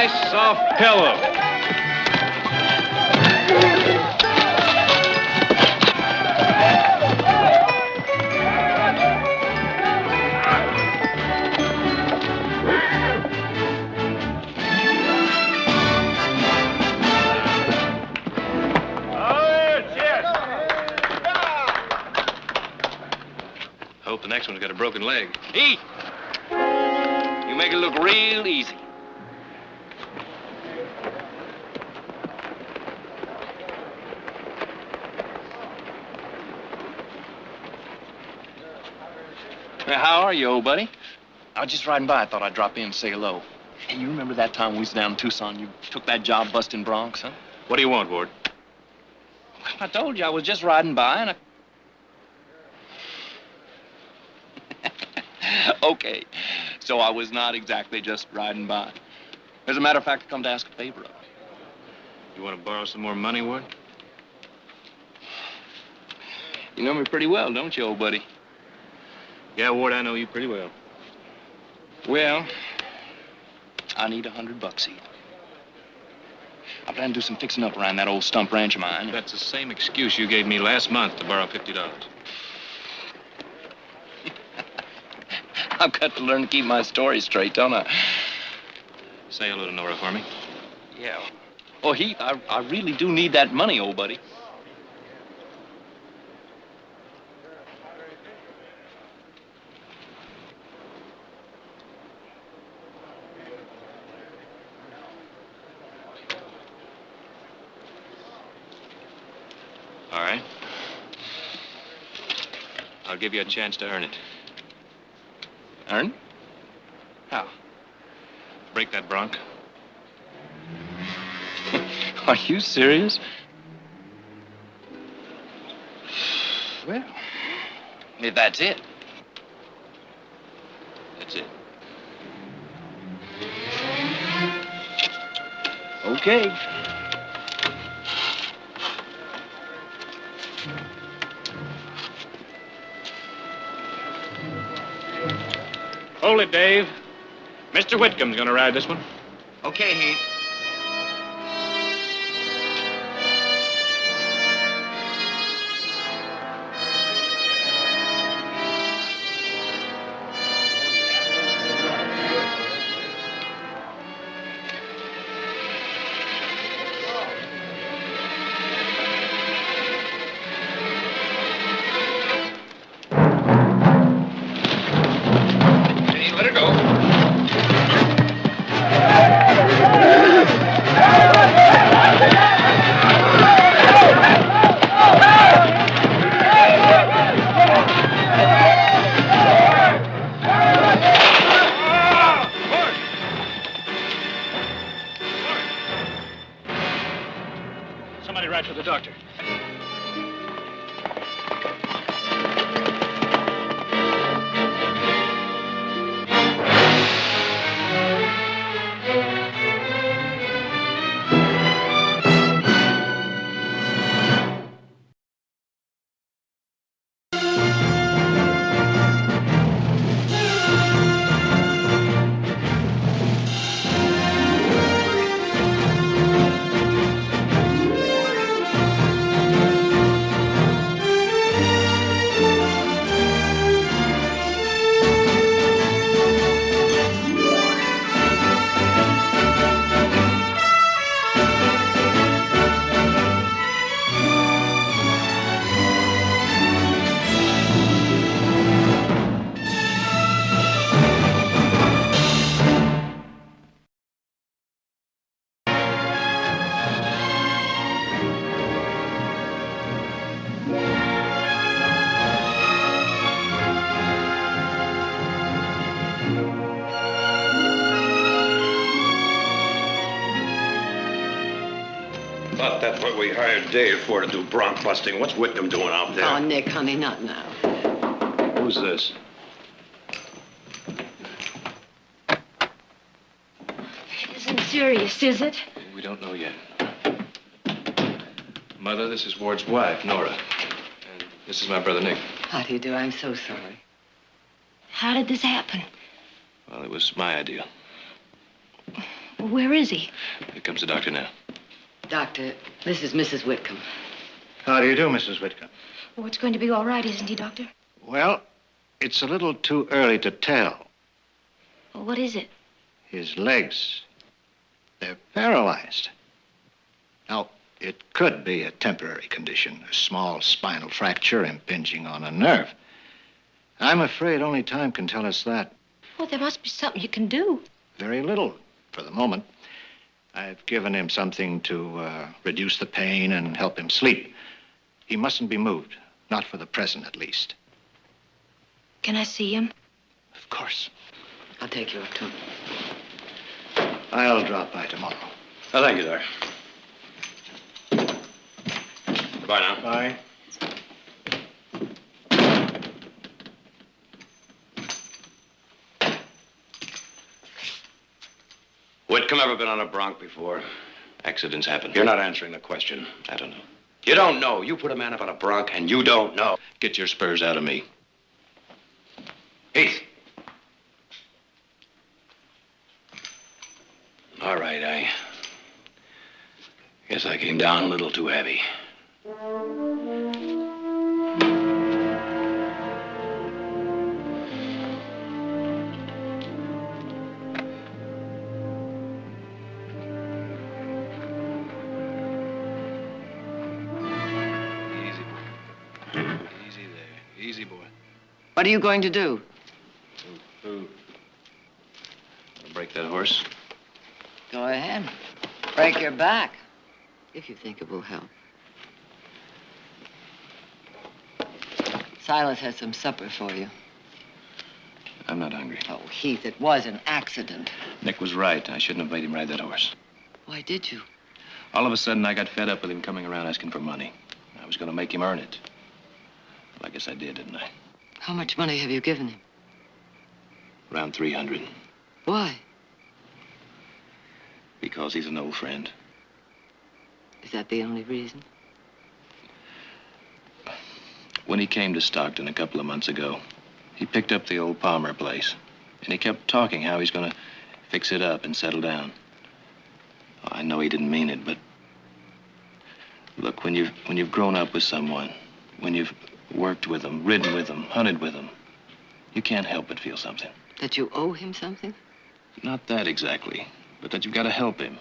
nice soft pillow. Hope the next one's got a broken leg. Heath! You make it look real easy. Well, how are you, old buddy? I was just riding by. I thought I'd drop in and say hello. Hey, you remember that time we was down in Tucson? You took that job busting Bronx, huh? What do you want, Ward? I told you I was just riding by and I... Okay, so I was not exactly just riding by. As a matter of fact, I come to ask a favor of you. You want to borrow some more money, Ward? You know me pretty well, don't you, old buddy? Yeah, Ward, I know you pretty well. Well, I need $100, Heath. I plan to do some fixing up around that old stump ranch of mine. That's the same excuse you gave me last month to borrow $50. I've got to learn to keep my story straight, don't I? Say hello to Nora for me. Yeah. Oh, Heath, I really do need that money, old buddy. All right. I'll give you a chance to earn it. Earn? How? Break that bronc. Are you serious? Well, if that's it. That's it. Okay. Hold it, Dave. Mr. Whitcomb's gonna ride this one. Okay, Heath. Let her go. Somebody ride for the doctor. Thought that's what we hired Dave for, to do bronc busting. What's Whitcomb doing out there? Oh, Nick, honey, not now. Who's this? It isn't serious, is it? We don't know yet. Mother, this is Ward's wife, Nora. And this is my brother, Nick. How do you do? I'm so sorry. How did this happen? Well, it was my idea. Where is he? Here comes the doctor now. Doctor, this is Mrs. Whitcomb. How do you do, Mrs. Whitcomb? Oh, it's going to be all right, isn't he, Doctor? Well, it's a little too early to tell. Well, what is it? His legs, they're paralyzed. Now, it could be a temporary condition, a small spinal fracture impinging on a nerve. I'm afraid only time can tell us that. Well, there must be something you can do. Very little for the moment. I've given him something to reduce the pain and help him sleep. He mustn't be moved, not for the present at least. Can I see him? Of course. I'll take you up to him. I'll drop by tomorrow. Oh, thank you, Doc. Goodbye now. Bye. Whitcomb ever been on a bronc before? Accidents happen. You're not answering the question. I don't know. You don't know. You put a man up on a bronc and you don't know. Get your spurs out of me. Heath. All right, I guess I came down a little too heavy. Easy, boy. What are you going to do? Gonna break that horse? Go ahead. Break your back, if you think it will help. Silas has some supper for you. I'm not hungry. Oh, Heath, it was an accident. Nick was right. I shouldn't have made him ride that horse. Why did you? All of a sudden, I got fed up with him coming around asking for money. I was gonna make him earn it. Well, I guess I didn't I? How much money have you given him? Around 300. Why? Because he's an old friend. Is that the only reason? When he came to Stockton a couple of months ago, he picked up the old Palmer place. And he kept talking how he's gonna fix it up and settle down. Oh, I know he didn't mean it, but look, when you've grown up with someone, when you've worked with them, ridden with them, hunted with them, you can't help but feel something. That you owe him something? Not that exactly, but that you've got to help him.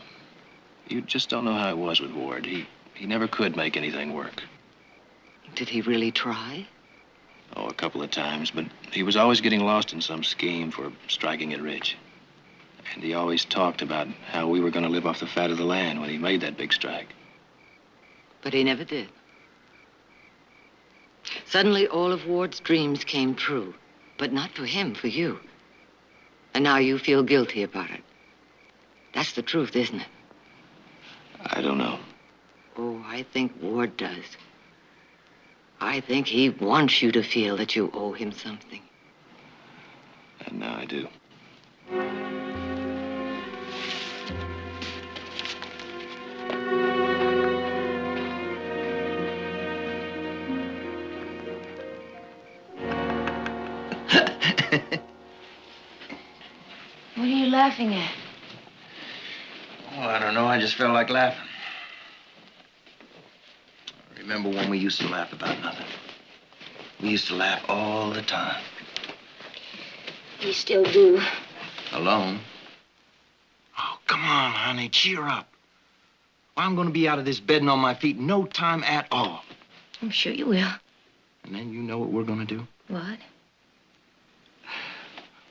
You just don't know how it was with Ward. He never could make anything work. Did he really try? Oh, a couple of times, but he was always getting lost in some scheme for striking it rich. And he always talked about how we were going to live off the fat of the land when he made that big strike. But he never did. Suddenly, all of Ward's dreams came true. But not for him, for you. And now you feel guilty about it. That's the truth, isn't it? I don't know. Oh, I think Ward does. I think he wants you to feel that you owe him something. And now I do. What are you laughing at? Oh, I don't know. I just felt like laughing. I remember when we used to laugh about nothing. We used to laugh all the time. You still do. Alone. Oh, come on, honey. Cheer up. Well, I'm going to be out of this bed and on my feet in no time at all. I'm sure you will. And then you know what we're going to do? What?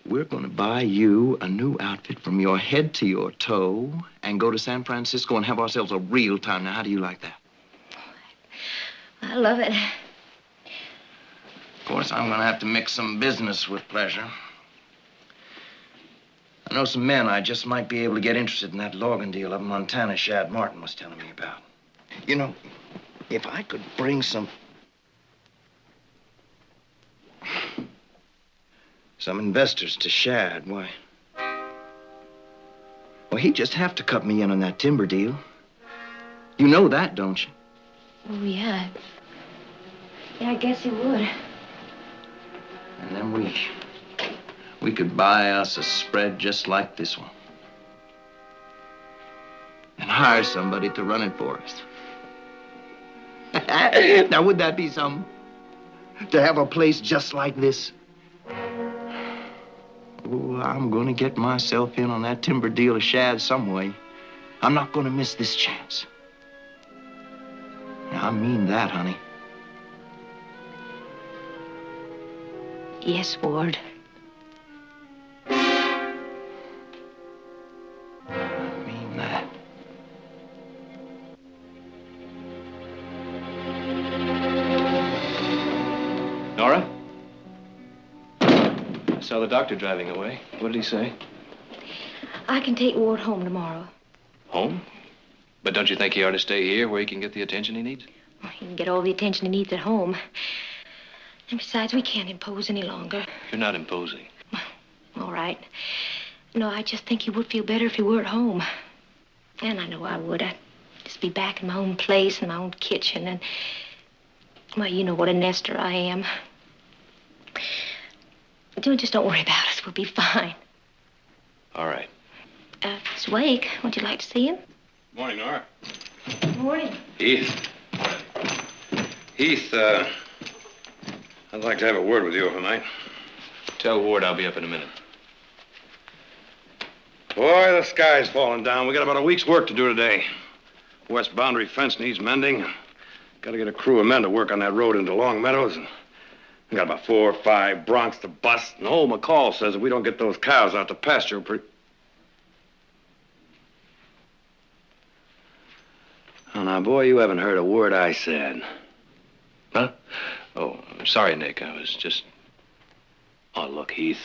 We're going to buy you a new outfit from your head to your toe and go to San Francisco and have ourselves a real time. Now, how do you like that? I love it. Of course, I'm going to have to mix some business with pleasure. I know some men I just might be able to get interested in that logging deal up in Montana Shad Martin was telling me about. You know, if I could bring some investors to Shad, why, well, he'd just have to cut me in on that timber deal. You know that, don't you? Oh, yeah. Yeah, I guess he would. And then we could buy us a spread just like this one. hire somebody to run it for us. Now, would that be something? To have a place just like this? Oh, I'm gonna get myself in on that timber deal of Shad some way. I'm not gonna miss this chance. I mean that, honey. Yes, Ward. I mean that. Nora? I saw the doctor driving away. What did he say? I can take Ward home tomorrow. Home? But don't you think he ought to stay here where he can get the attention he needs? Well, he can get all the attention he needs at home. And besides, we can't impose any longer. You're not imposing. All right. No, I just think he would feel better if he were at home. And I know I would. I'd just be back in my own place, in my own kitchen, and... Well, you know what a nester I am. Just don't worry about us. We'll be fine. All right. It's Wake. Would you like to see him? Morning, Nora. Morning. Heath. Heath, I'd like to have a word with you if I might. Tell Ward I'll be up in a minute. Boy, the sky's falling down. We got about a week's work to do today. West boundary fence needs mending. Got to get a crew of men to work on that road into Long Meadows. And we got about 4 or 5 broncs to bust. And old McCall says if we don't get those cows out to pasture, Oh, now, boy, you haven't heard a word I said. Huh? Oh, I'm sorry, Nick. I was just... Oh, look, Heath.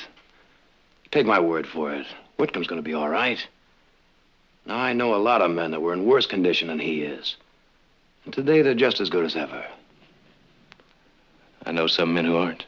Take my word for it. Whitcomb's gonna be all right. Now, I know a lot of men that were in worse condition than he is. And today, they're just as good as ever. I know some men who aren't.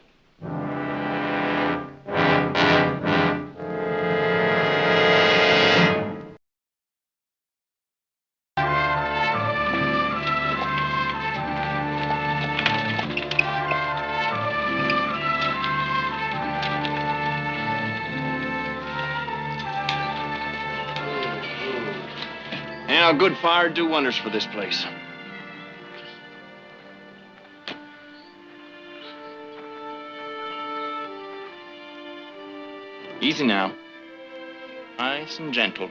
Yeah, a good fire do wonders for this place. Easy now. Nice and gentle.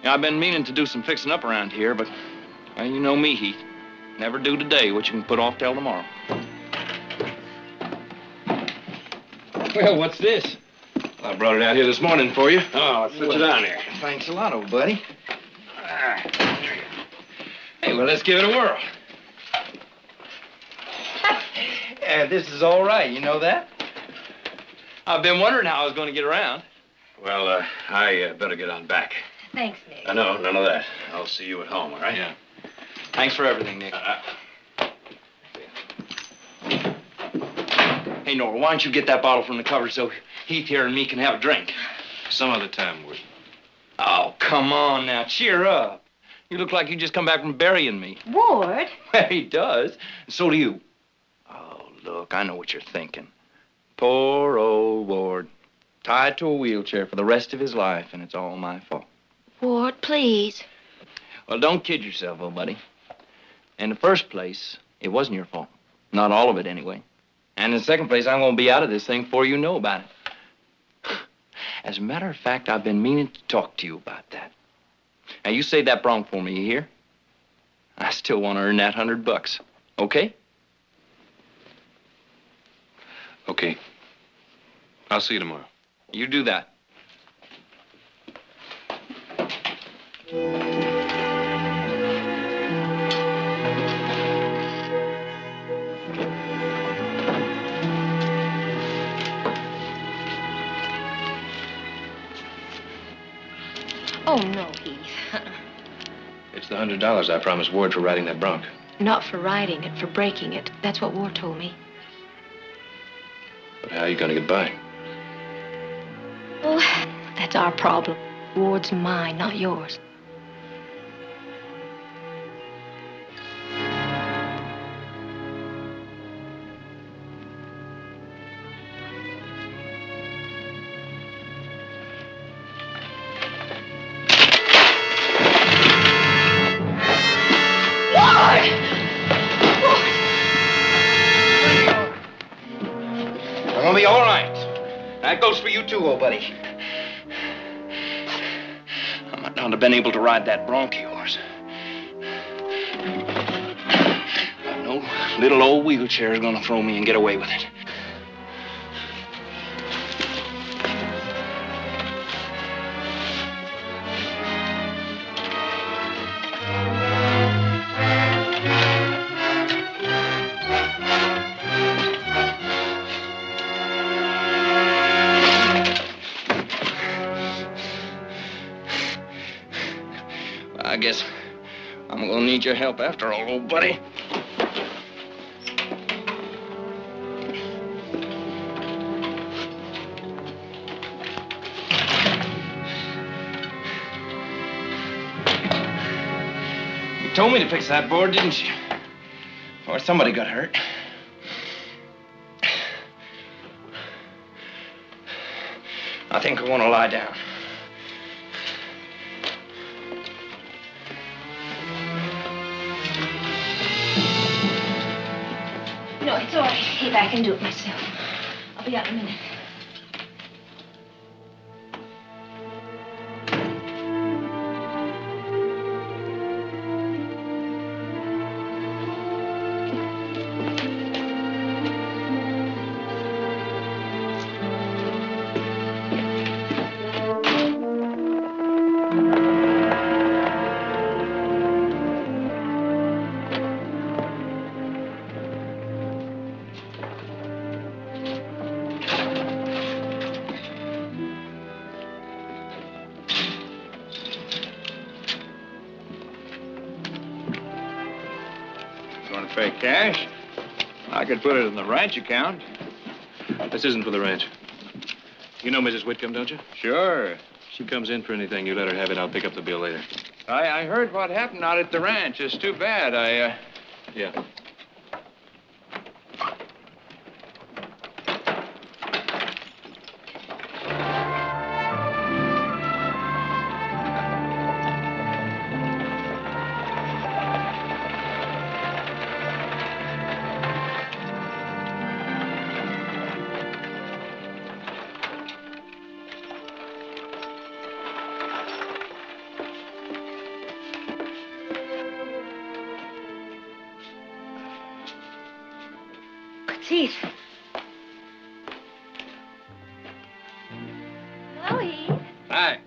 Yeah, I've been meaning to do some fixing up around here, but well, you know me, Heath. Never do today what you can put off till tomorrow. Well, what's this? I brought it out here this morning for you. Oh, let's sit you down here. Thanks a lot, old buddy. Hey, well, let's give it a whirl. This is all right, you know that? I've been wondering how I was going to get around. Well, I better get on back. Thanks, Nick. No, none of that. I'll see you at home, all right? Yeah. Thanks for everything, Nick. Hey, Nora, why don't you get that bottle from the cupboard so Heath here and me can have a drink? Some other time, Ward. Oh, come on now. Cheer up. You look like you just come back from burying me. Ward? Well, he does. And so do you. Oh, look, I know what you're thinking. Poor old Ward. Tied to a wheelchair for the rest of his life, and it's all my fault. Ward, please. Well, don't kid yourself, old buddy. In the first place, it wasn't your fault. Not all of it, anyway. And in the second place, I'm going to be out of this thing before you know about it. As a matter of fact, I've been meaning to talk to you about that. Now, you save that bronc for me, you hear? I still want to earn that $100, okay? Okay. I'll see you tomorrow. You do that. Oh, no, Heath. It's the $100 I promised Ward for riding that bronc. Not for riding it, for breaking it. That's what Ward told me. But how are you going to get by? Oh, that's our problem. Ward's mine, not yours. I'm gonna be all right. That goes for you too, old buddy. I might not have been able to ride that bronc of yours. But no little old wheelchair is gonna throw me and get away with it. I guess I'm gonna need your help after all, old buddy. You told me to fix that board, didn't you? Or somebody got hurt. I think I want to lie down. No, it's all right, Abe. I can do it myself. I'll be out in a minute. Want to pay cash? I could put it in the ranch account. This isn't for the ranch. You know Mrs. Whitcomb, don't you? Sure. She comes in for anything. You let her have it. I'll pick up the bill later. I heard what happened out at the ranch. It's too bad. Yeah. Heath. Hello, Heath. Hi.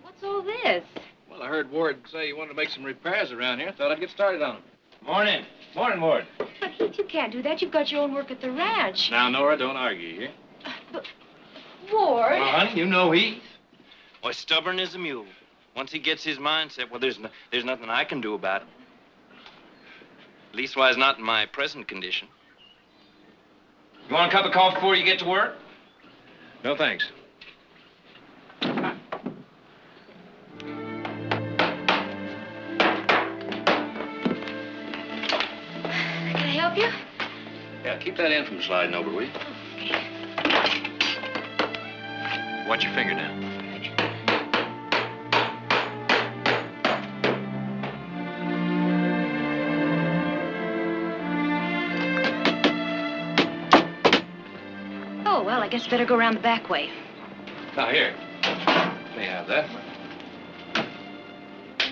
What's all this? Well, I heard Ward say you wanted to make some repairs around here. Thought I'd get started on them. Morning. Morning, Ward. But, Heath, you can't do that. You've got your own work at the ranch. Now, Nora, don't argue here. But, Ward. Well, honey, you know Heath. Well, stubborn as a mule. Once he gets his mind set, well, there's nothing I can do about it. Leastwise, not in my present condition. You want a cup of coffee before you get to work? No, thanks. Can I help you? Yeah, keep that in from sliding over, will you? Watch your finger now. Oh, well, I guess better go around the back way. Now, here. May have that.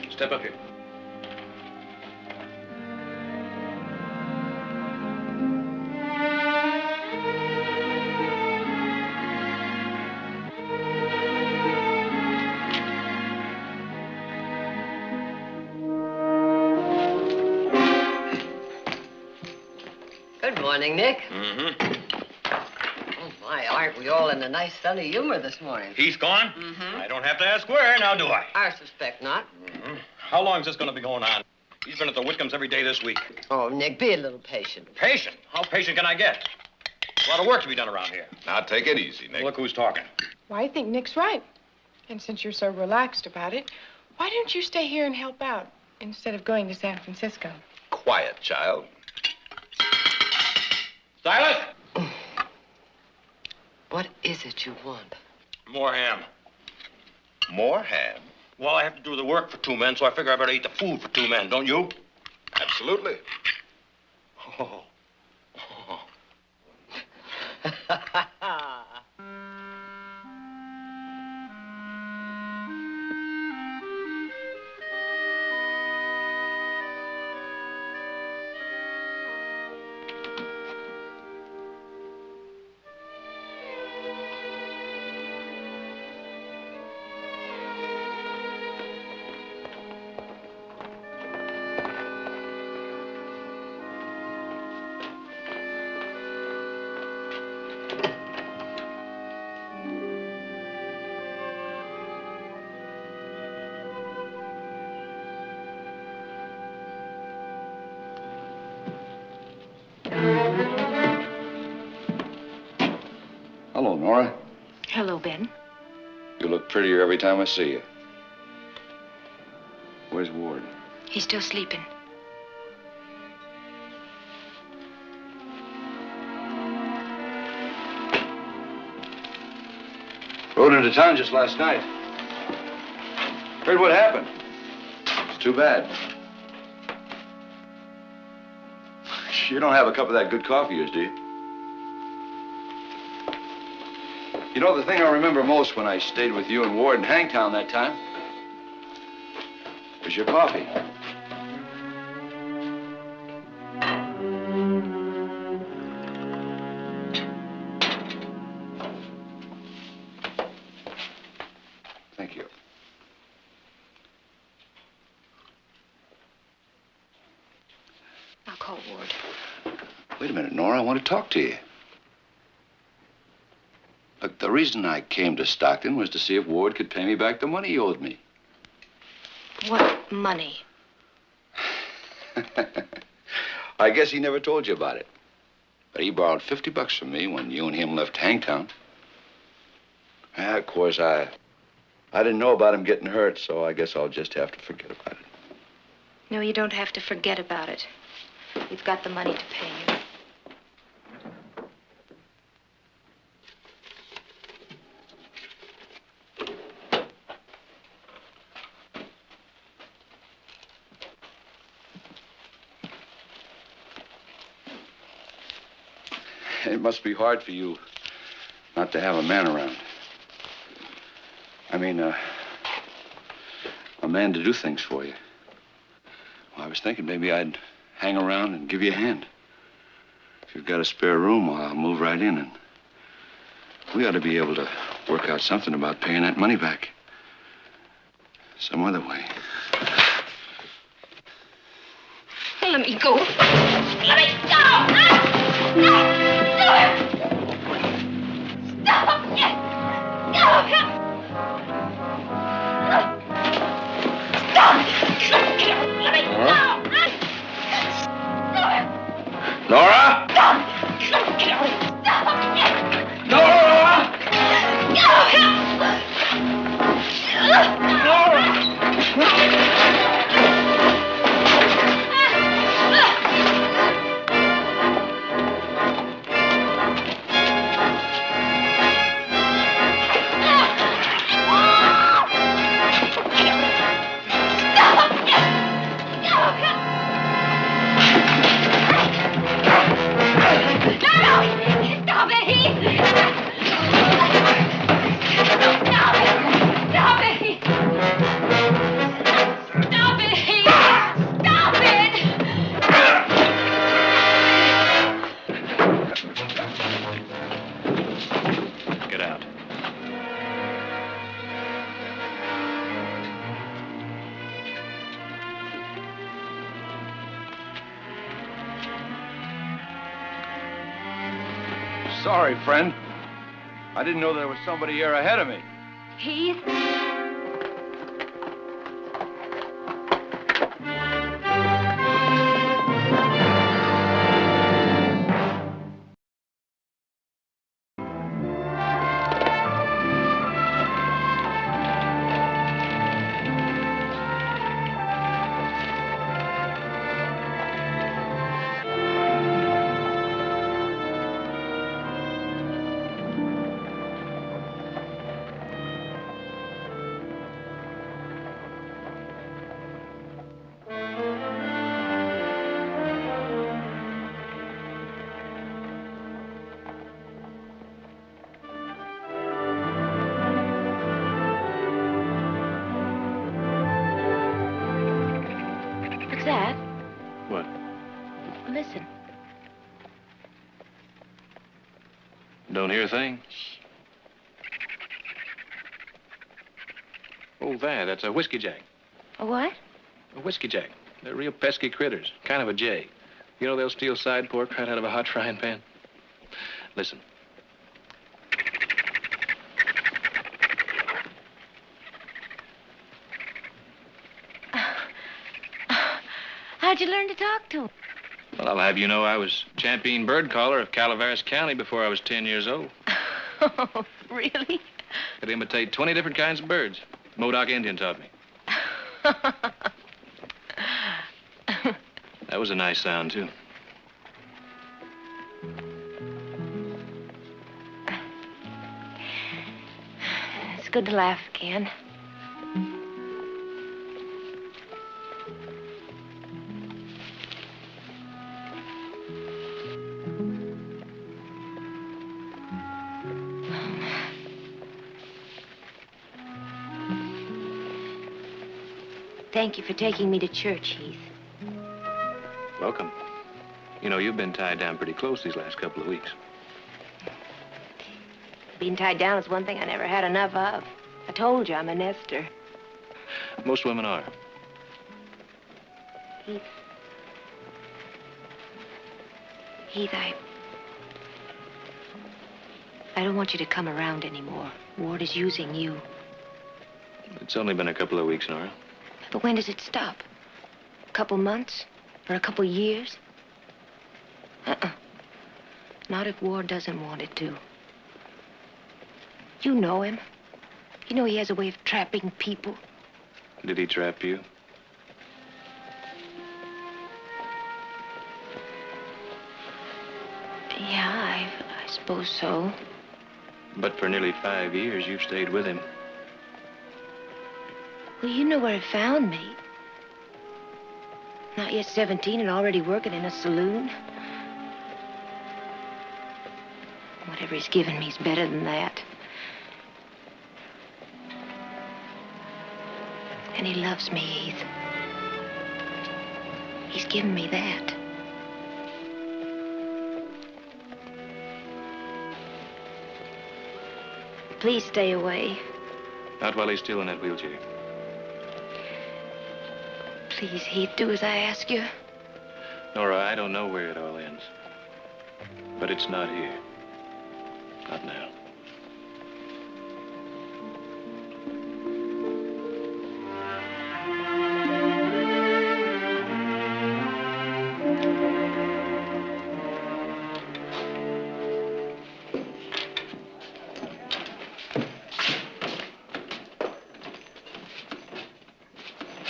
Step up here. Good morning, Nick. Mm-hmm. Oh, my, aren't we all in a nice sunny humor this morning? He's gone? Mm-hmm. I don't have to ask where, now do I? I suspect not. Mm-hmm. How long is this going to be going on? He's been at the Whitcombs every day this week. Oh, Nick, be a little patient. Patient? How patient can I get? A lot of work to be done around here. Now, take it easy, Nick. Look who's talking. Well, I think Nick's right. And since you're so relaxed about it, why don't you stay here and help out instead of going to San Francisco? Quiet, child. Silas! What is it you want? More ham. More ham? Well, I have to do the work for two men, so I figure I better eat the food for two men, don't you? That's Absolutely. Oh. Hello, Nora. Hello, Ben. You look prettier every time I see you. Where's Ward? He's still sleeping. Rode into town just last night. Heard what happened. It's too bad. You don't have a cup of that good coffee, yours, do you? You know, the thing I remember most when I stayed with you and Ward in Hangtown that time was your coffee. Thank you. I'll call Ward. Wait a minute, Nora. I want to talk to you. Look, the reason I came to Stockton was to see if Ward could pay me back the money he owed me. What money? I guess he never told you about it. But he borrowed $50 from me when you and him left Hangtown. Yeah, of course, I didn't know about him getting hurt, so I guess I'll just have to forget about it. No, you don't have to forget about it. You've got the money to pay him. It must be hard for you not to have a man around. I mean, a man to do things for you. Well, I was thinking maybe I'd hang around and give you a hand. If you've got a spare room, well, I'll move right in, and we ought to be able to work out something about paying that money back. Some other way. Let me go. Let me go! Ah! No! Stop it! Stop it! Stop! Let me go! Nora? Stop! Stop it! Nora! Stop it, Heath! Stop it! Stop it, Heath! Stop it, Heath! Stop it! Get out. Sorry, friend. I didn't know there was somebody here ahead of me. Heath? What's that? What? Listen. Don't hear a thing? Oh, that's a whiskey jack. A what? A whiskey jack. They're real pesky critters, kind of a jay. You know they'll steal side pork right out of a hot frying pan? Listen. How'd you learn to talk to him? Well, I'll have you know I was champion bird caller of Calaveras County before I was 10 years old. Oh, really? Could imitate 20 different kinds of birds. Modoc Indian taught me. That was a nice sound, too. It's good to laugh again. Thank you for taking me to church, Heath. Welcome. You know, you've been tied down pretty close these last couple of weeks. Being tied down is one thing I never had enough of. I told you I'm a nester. Most women are. Heath. Heath, I don't want you to come around anymore. Ward is using you. It's only been a couple of weeks, Nora. But when does it stop? A couple months? Or a couple years? Not if Ward doesn't want it to. You know him. You know he has a way of trapping people. Did he trap you? Yeah, I suppose so. But for nearly 5 years, you've stayed with him. Well, you know where he found me. Not yet 17 and already working in a saloon. Whatever he's given me is better than that. And he loves me, Heath. He's given me that. Please stay away. Not while he's still in that wheelchair. Please, Heath, do as I ask you. Nora, I don't know where it all ends. But it's not here. Not now.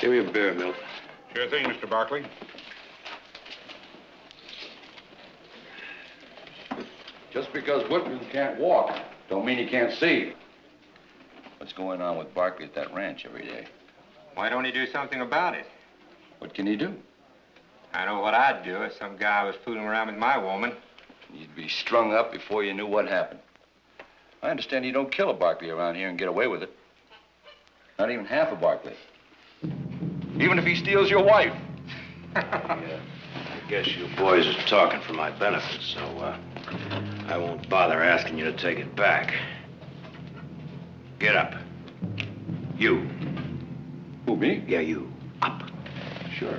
Give me a beer, Milt. Sure thing, Mr. Barkley. Just because Whitman can't walk, don't mean he can't see. What's going on with Barkley at that ranch every day? Why don't he do something about it? What can he do? I know what I'd do if some guy was fooling around with my woman. You'd be strung up before you knew what happened. I understand you don't kill a Barkley around here and get away with it. Not even half a Barkley. Even if he steals your wife. Yeah. I guess you boys are talking for my benefit, so, I won't bother asking you to take it back. Get up. You. Who, me? Yeah, you. Up. Sure.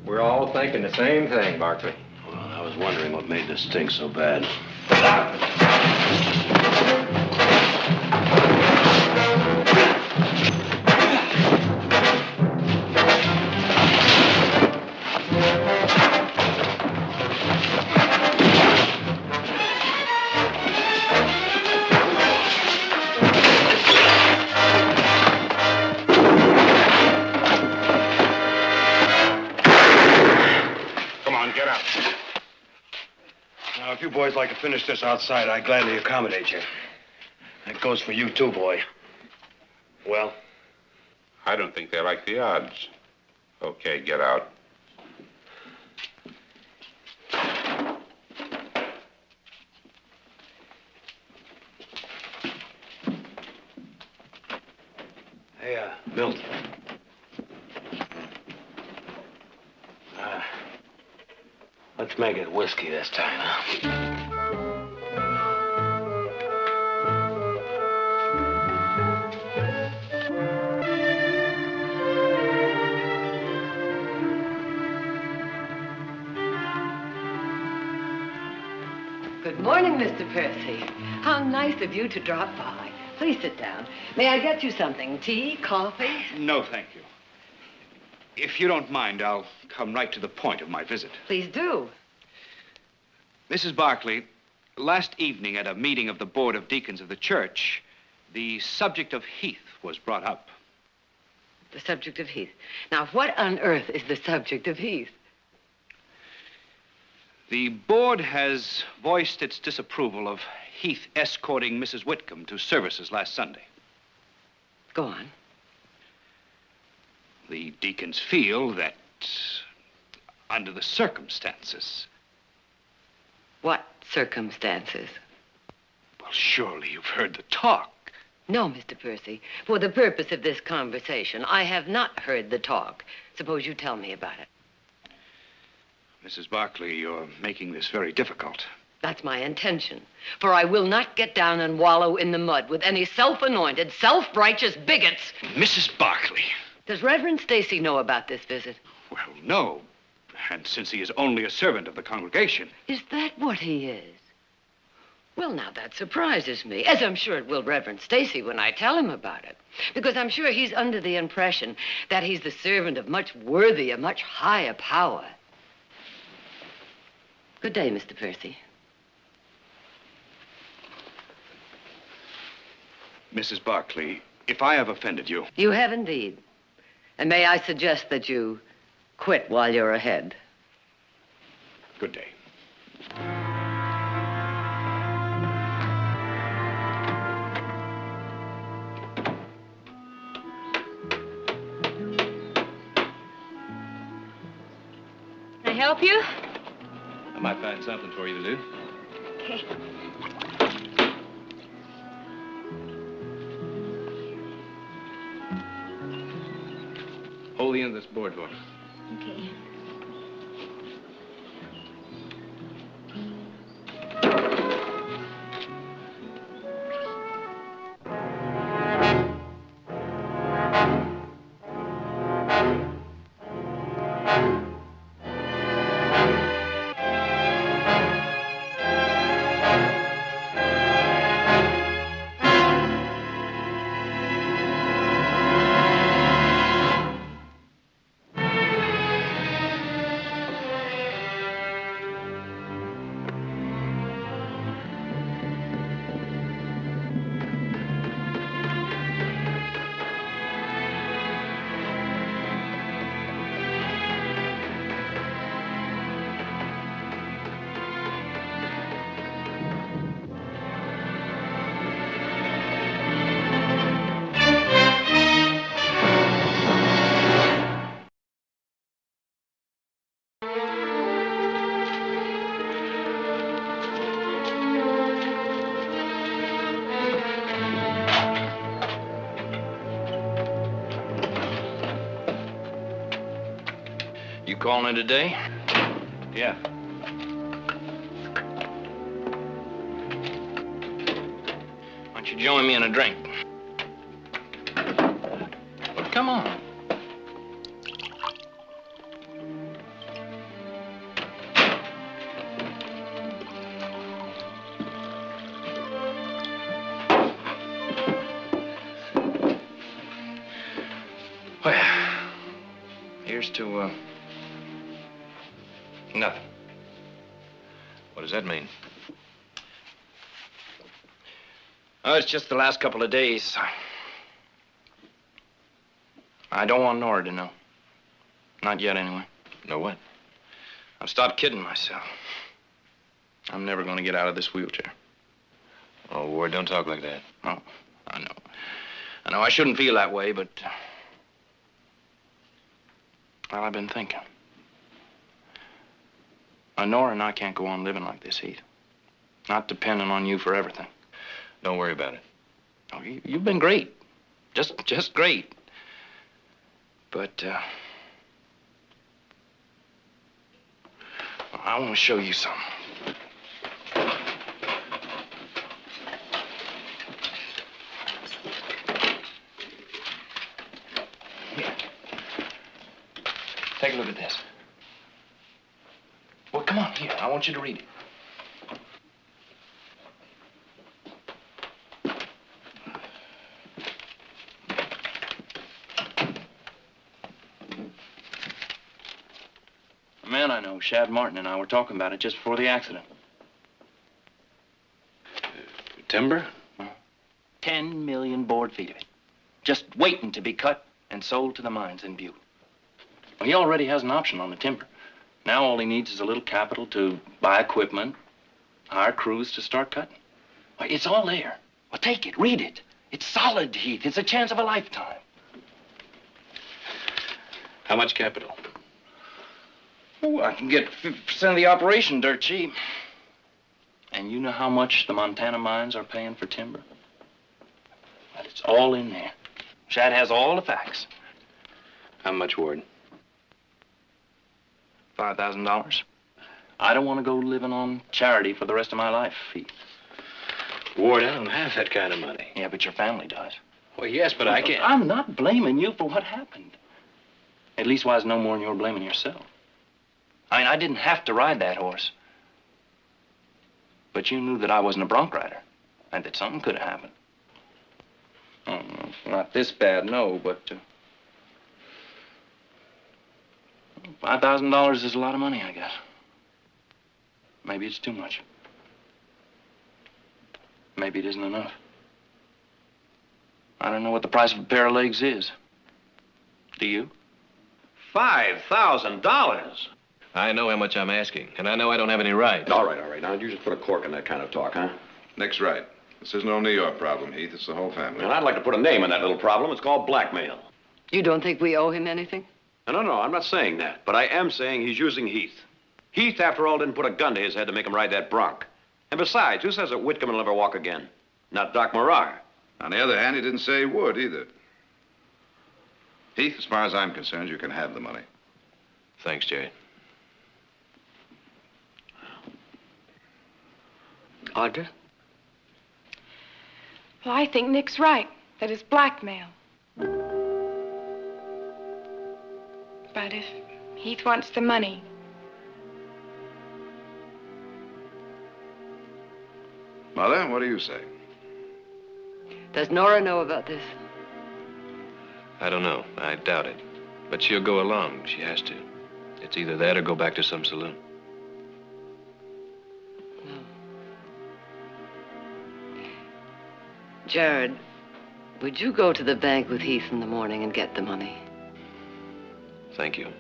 We're all thinking the same thing, Barkley. Well, I was wondering what made this stink so bad. Now, if you boys like to finish this outside, I'd gladly accommodate you. That goes for you, too, boy. Well? I don't think they like the odds. Okay, get out. Hey, Milt. Let's make it whiskey this time, huh? Good morning, Mr. Percy. How nice of you to drop by. Please sit down. May I get you something? Tea, coffee? No, thank you. If you don't mind, I'll come right to the point of my visit. Please do. Mrs. Barkley, last evening at a meeting of the Board of Deacons of the church, the subject of Heath was brought up. The subject of Heath. Now, what on earth is the subject of Heath? The board has voiced its disapproval of Heath escorting Mrs. Whitcomb to services last Sunday. Go on. The deacons feel that, under the circumstances... What circumstances? Well, surely you've heard the talk. No, Mr. Percy. For the purpose of this conversation, I have not heard the talk. Suppose you tell me about it. Mrs. Barkley, you're making this very difficult. That's my intention. For I will not get down and wallow in the mud with any self-anointed, self-righteous bigots. Mrs. Barkley. Does Reverend Stacy know about this visit? Well, no. And since he is only a servant of the congregation... Is that what he is? Well, now, that surprises me, as I'm sure it will Reverend Stacy when I tell him about it. Because I'm sure he's under the impression that he's the servant of much worthier, much higher power. Good day, Mr. Percy. Mrs. Barkley, if I have offended you... You have indeed. And may I suggest that you quit while you're ahead? Good day. Can I help you? I might find something for you to do. Okay. Hold the end of this board for me. Okay. You calling in today? Yeah. Why don't you join me in a drink? Well, come on. Well, here's to, nothing. What does that mean? Oh, it's just the last couple of days. I don't want Nora to know. Not yet, anyway. Know what? I've stopped kidding myself. I'm never going to get out of this wheelchair. Oh, Ward, don't talk like that. Oh, I know. I know I shouldn't feel that way, but... well, I've been thinking. Nora and I can't go on living like this, Heath. Not depending on you for everything. Don't worry about it. Oh, you've been great. Just great. But, I want to show you something. Here. Take a look at this. Well, come on, here. I want you to read it. A man I know, Shad Martin, and I were talking about it just before the accident. Timber? 10 million board feet of it. Just waiting to be cut and sold to the mines in Butte. Well, he already has an option on the timber. Now all he needs is a little capital to buy equipment, hire crews to start cutting. Well, it's all there. Well, take it, read it. It's solid, Heath. It's a chance of a lifetime. How much capital? Oh, I can get 50% of the operation dirt cheap. And you know how much the Montana mines are paying for timber? Well, it's all in there. Shad has all the facts. How much, Ward? $5,000. I don't want to go living on charity for the rest of my life, Heath. Ward, I don't have that kind of money. Yeah, but your family does. Well, yes, but I can't. I'm not blaming you for what happened. At least wise no more than you're blaming yourself. I mean, I didn't have to ride that horse. But you knew that I wasn't a bronc rider, and that something could have happened. Oh, no, not this bad, no, but $5,000 is a lot of money, I guess. Maybe it's too much. Maybe it isn't enough. I don't know what the price of a pair of legs is. Do you? $5,000? I know how much I'm asking, and I know I don't have any right. All right. Now, you just put a cork in that kind of talk, huh? Nick's right. This isn't only your problem, Heath. It's the whole family. And I'd like to put a name on that little problem. It's called blackmail. You don't think we owe him anything? No, I'm not saying that. But I am saying he's using Heath. Heath, after all, didn't put a gun to his head to make him ride that bronc. And besides, who says that Whitcomb will never walk again? Not Doc Morar. On the other hand, he didn't say he would either. Heath, as far as I'm concerned, you can have the money. Thanks, Jerry. Audra? Well, I think Nick's right. That is blackmail. But if Heath wants the money... Mother, what do you say? Does Nora know about this? I don't know. I doubt it. But she'll go along. She has to. It's either that or go back to some saloon. Jared, would you go to the bank with Heath in the morning and get the money? Thank you.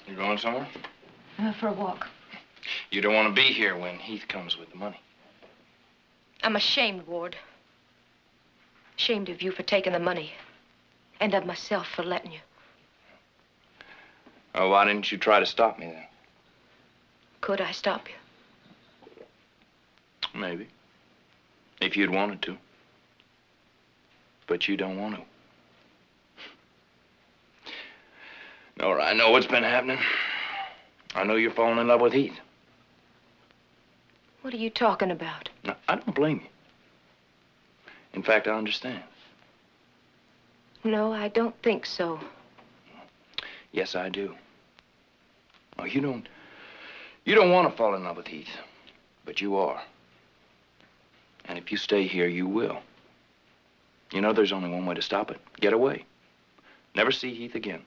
You going somewhere? For a walk. You don't want to be here when Heath comes with the money. I'm ashamed, Ward. Ashamed of you for taking the money. And of myself for letting you. Oh, why didn't you try to stop me then? Could I stop you? Maybe. If you'd wanted to. But you don't want to. Nora, I know what's been happening. I know you're falling in love with Heath. What are you talking about? Now, I don't blame you. In fact, I understand. No, I don't think so. Yes, I do. Oh, you don't want to fall in love with Heath, but you are. And if you stay here, you will. You know, there's only one way to stop it. Get away. Never see Heath again.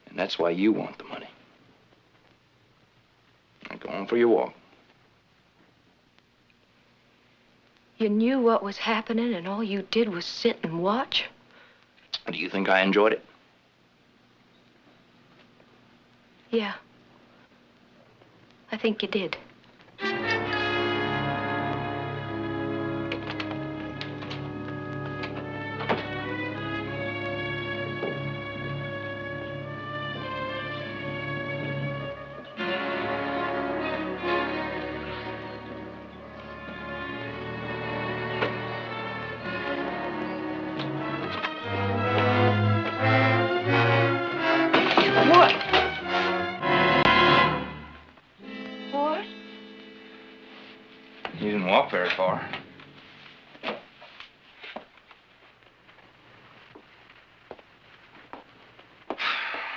And that's why you want the money. Now go on for your walk. You knew what was happening and all you did was sit and watch? Do you think I enjoyed it? Yeah. I think you did. walk very far.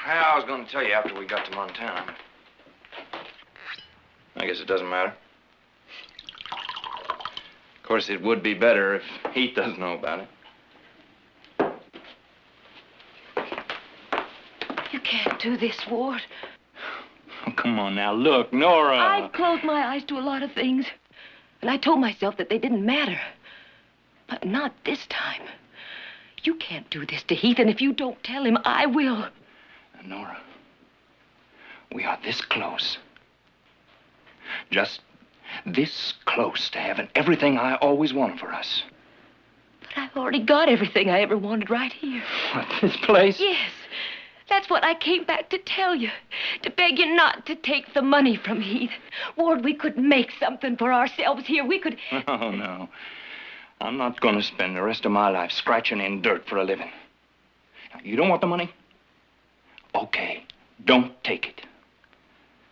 I was going to tell you after we got to Montana. I guess it doesn't matter. Of course, it would be better if Heath doesn't know about it. You can't do this, Ward. Oh, come on now. Look, Nora. I've closed my eyes to a lot of things, and I told myself that they didn't matter. But not this time. You can't do this to Heath, and if you don't tell him, I will. Nora, we are this close. Just this close to having everything I always wanted for us. But I've already got everything I ever wanted right here. What, this place? Yes. That's what I came back to tell you. To beg you not to take the money from Heath. Ward, we could make something for ourselves here. We could... Oh, no. I'm not going to spend the rest of my life scratching in dirt for a living. Now, you don't want the money? Okay, don't take it.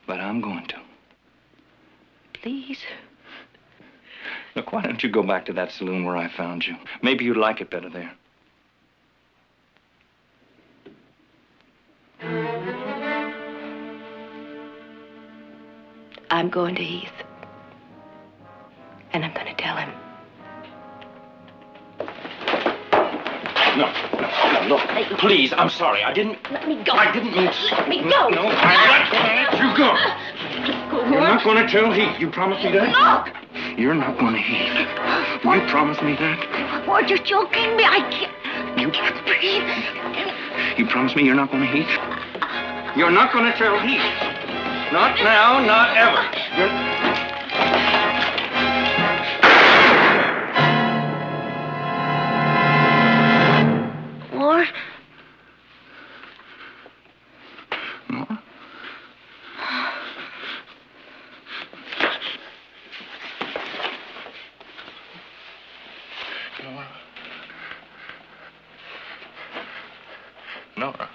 But I'm going to. Please? Look, why don't you go back to that saloon where I found you? Maybe you'd like it better there. I'm going to Heath. And I'm going to tell him. No, look, please, I'm sorry. I didn't... Let me go. I didn't mean to... Let me go. No, I'm not going to let you go. You're not going to tell Heath. You promise me that? No. You're not going to Heath. Will you promise me that? Ward, you're choking me. I can't... You can't breathe. You promise me you're not going to Heath? You're not going to tell Heath. Not now, not ever. Ward? Nora? Nora.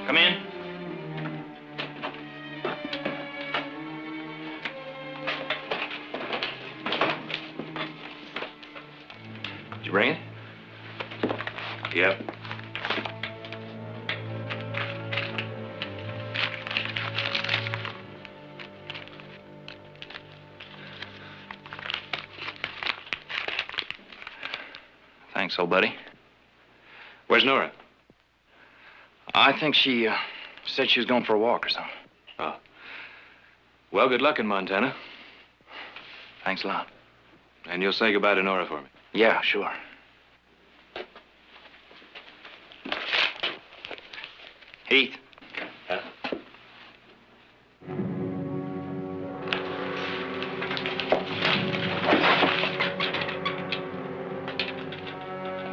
Come in. Did you bring it? Yep. Thanks, old buddy. Where's Nora? I think she said she was going for a walk or something. Oh. Well, good luck in Montana. Thanks a lot. And you'll say goodbye to Nora for me? Yeah, sure. Heath. Huh?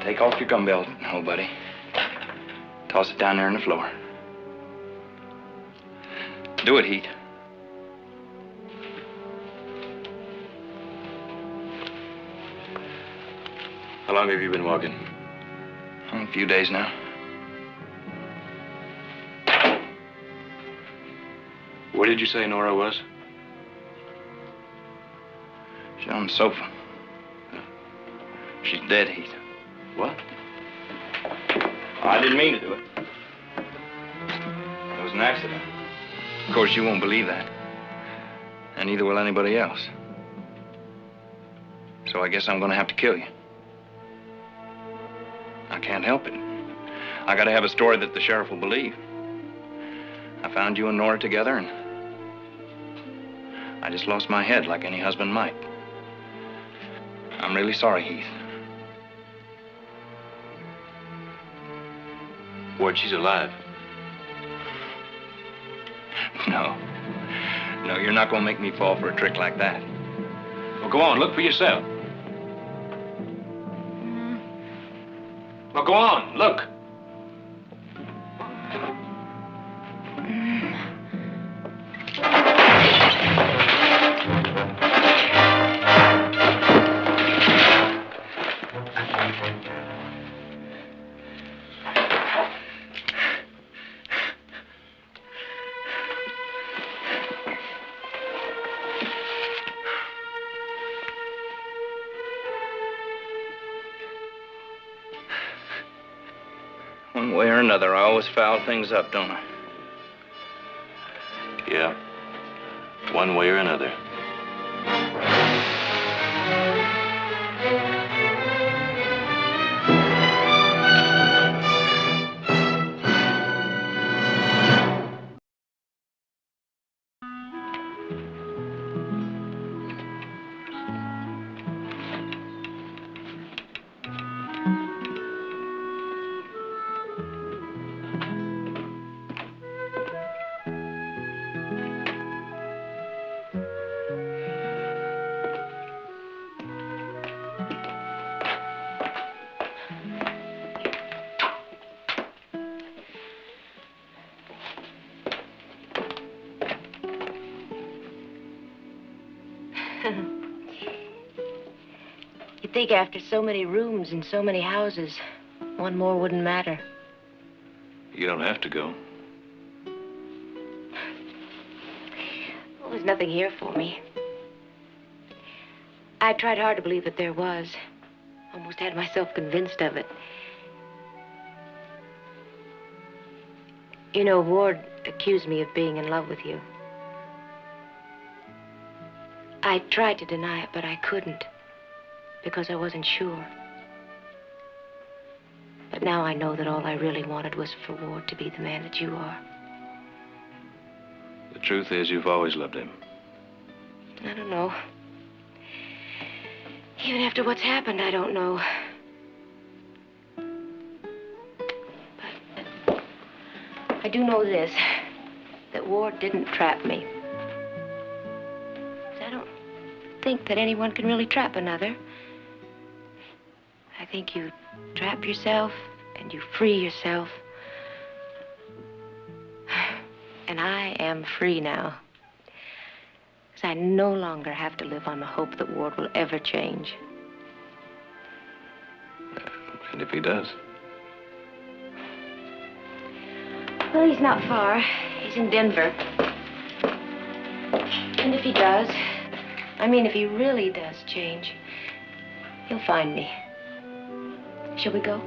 Take off your gun belt, old buddy. Toss it down there on the floor. Do it, Heath. How long have you been walking? A few days now. Where did you say Nora was? She's on the sofa. She's dead, Heath. What? I didn't mean to do it. It was an accident. Of course, you won't believe that. And neither will anybody else. So I guess I'm gonna have to kill you. I can't help it. I gotta have a story that the sheriff will believe. I found you and Nora together, and I just lost my head like any husband might. I'm really sorry, Heath. Ward, she's alive. No. No, you're not going to make me fall for a trick like that. Well, go on, look for yourself. Well, go on, look. One way or another, I always foul things up, don't I? Yeah. One way or another. You'd think after so many rooms and so many houses, one more wouldn't matter. You don't have to go. Well, there's nothing here for me. I tried hard to believe that there was. Almost had myself convinced of it. You know, Ward accused me of being in love with you. I tried to deny it, but I couldn't. Because I wasn't sure. But now I know that all I really wanted was for Ward to be the man that you are. The truth is, you've always loved him. I don't know. Even after what's happened, I don't know. But I do know this, that Ward didn't trap me. I don't think that anyone can really trap another. I think you trap yourself and you free yourself. And I am free now. Because I no longer have to live on the hope that Ward will ever change. And if he does? Well, he's not far. He's in Denver. And if he does, if he really does change, he'll find me. Shall we go?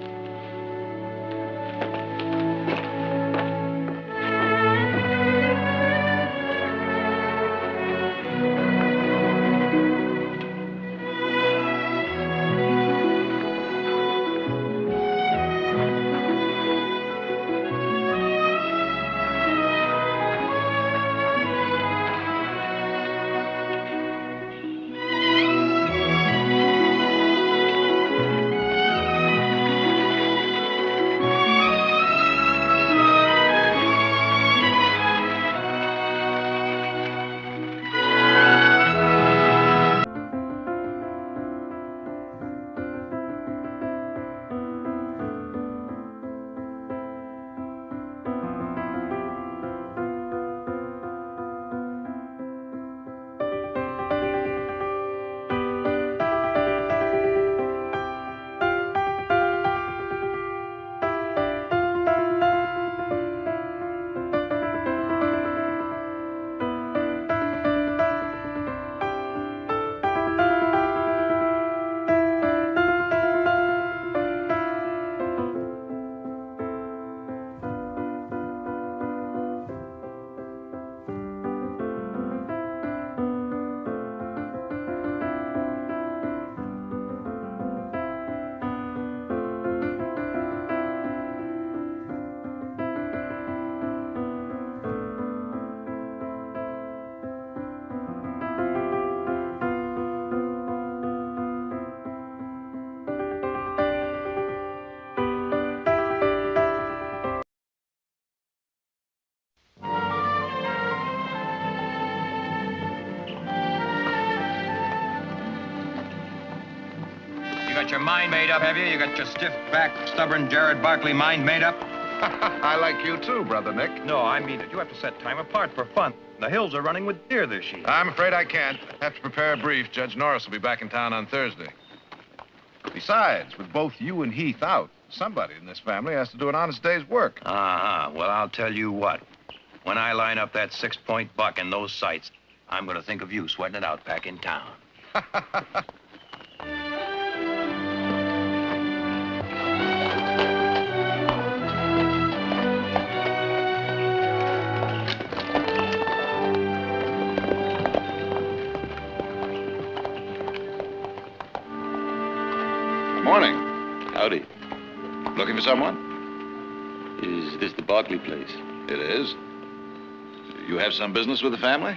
got your mind made up, have you? You got your stiff-backed, stubborn Jared Barkley mind made up? I like you too, Brother Nick. No, I mean it. You have to set time apart for fun. The hills are running with deer this year. I'm afraid I can't. Have to prepare a brief. Judge Norris will be back in town on Thursday. Besides, with both you and Heath out, somebody in this family has to do an honest day's work. Uh-huh. Well, I'll tell you what. When I line up that 6-point buck in those sights, I'm going to think of you sweating it out back in town. Morning. Howdy. Looking for someone? Is this the Barkley place? It is. You have some business with the family?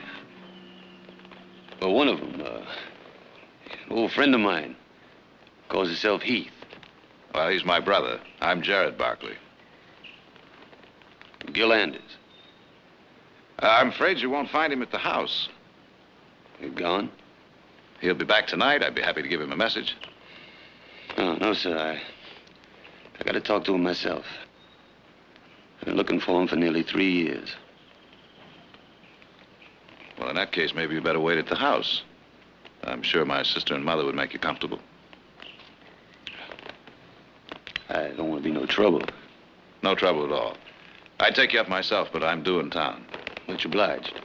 Well, one of them, an old friend of mine. Calls himself Heath. Well, he's my brother. I'm Jared Barkley. Gil Anders. I'm afraid you won't find him at the house. You gone? He'll be back tonight. I'd be happy to give him a message. Oh, no, sir. I got to talk to him myself. I've been looking for him for nearly 3 years. Well, in that case, maybe you better wait at the house. I'm sure my sister and mother would make you comfortable. I don't want to be no trouble. No trouble at all. I'd take you up myself, but I'm due in town. Much obliged.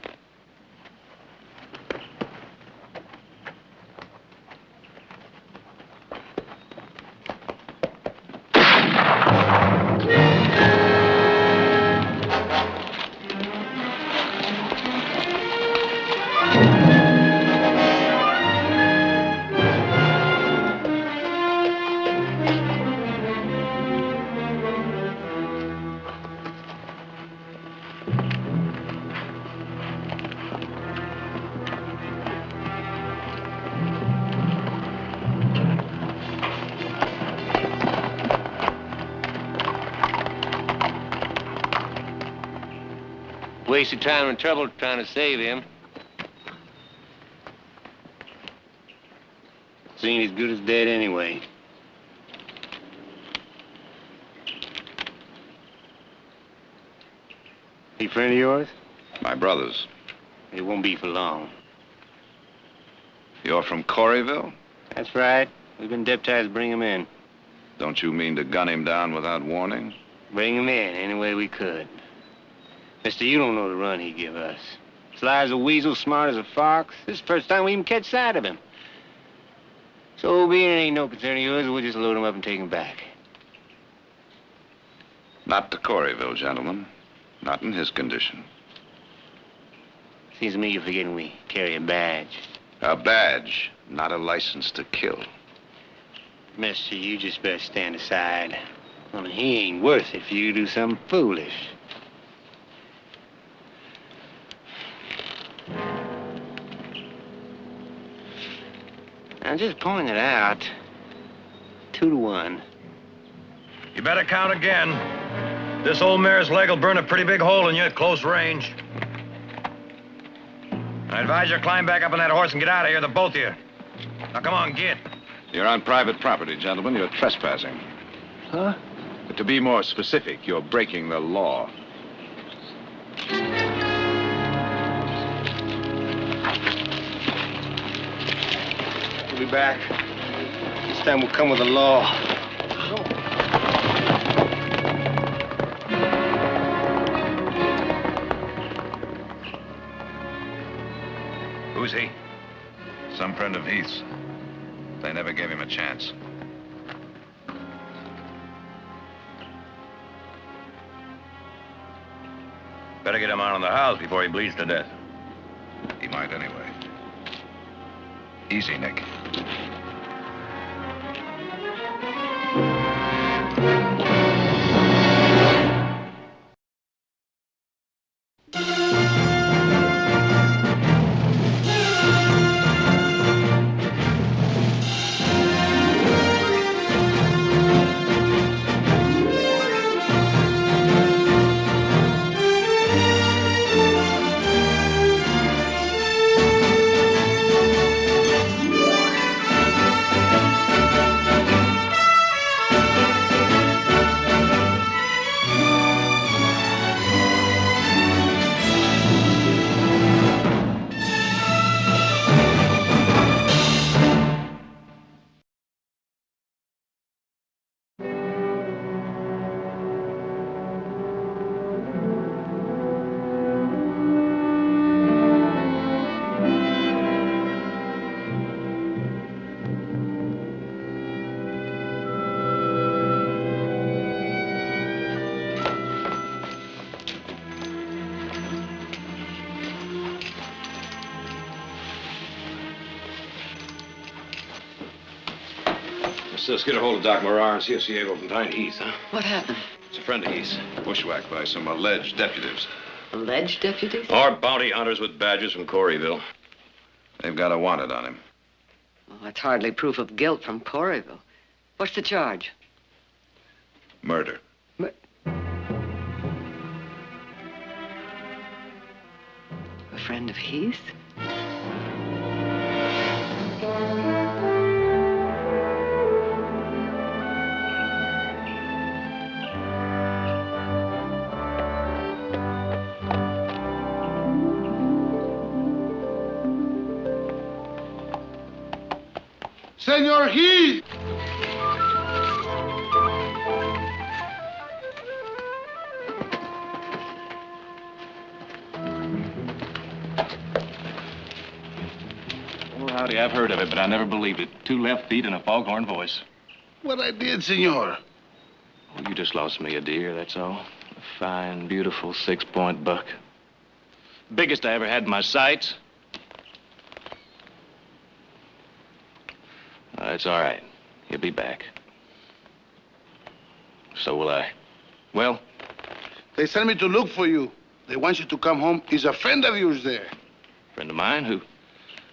Wasted time and trouble trying to save him. Seeing as good as dead anyway. He a friend of yours? My brother's. It won't be for long. You're from Coreyville? That's right. We've been deputized to bring him in. Don't you mean to gun him down without warning? Bring him in any way we could. Mister, you don't know the run he give us. Sly as a weasel, smart as a fox. This is the first time we even catch sight of him. So being it ain't no concern of yours, we'll just load him up and take him back. Not to Coreyville, gentlemen. Not in his condition. Seems to me you're forgetting we carry a badge. A badge, not a license to kill. Mister, you just better stand aside. I mean, he ain't worth it for you to do something foolish. I'm just pointing it out. 2 to 1. You better count again. This old mare's leg will burn a pretty big hole in you at close range. I advise you to climb back up on that horse and get out of here, the both of you. Now, come on, get. You're on private property, gentlemen. You're trespassing. Huh? But to be more specific, you're breaking the law. We'll be back. This time we'll come with the law. Who's he? Some friend of Heath's. They never gave him a chance. Better get him out of the house before he bleeds to death. He might anyway. Easy, Nick. Sis, get a hold of Doc Morar and see if Ciego can find Heath, huh? What happened? It's a friend of Heath's. Bushwhacked by some alleged deputies. Alleged deputies? Or bounty hunters with badges from Coreyville. They've got a wanted on him. Well, that's hardly proof of guilt from Coreyville. What's the charge? Murder. A friend of Heath? Senor Heath! Oh, howdy, I've heard of it, but I never believed it. 2 left feet and a foghorn voice. What I did, senor? Oh, you just lost me a deer, that's all. A fine, beautiful 6-point buck. Biggest I ever had in my sights. It's all right. He'll be back. So will I. Well? They sent me to look for you. They want you to come home. Is a friend of yours there? Friend of mine? Who?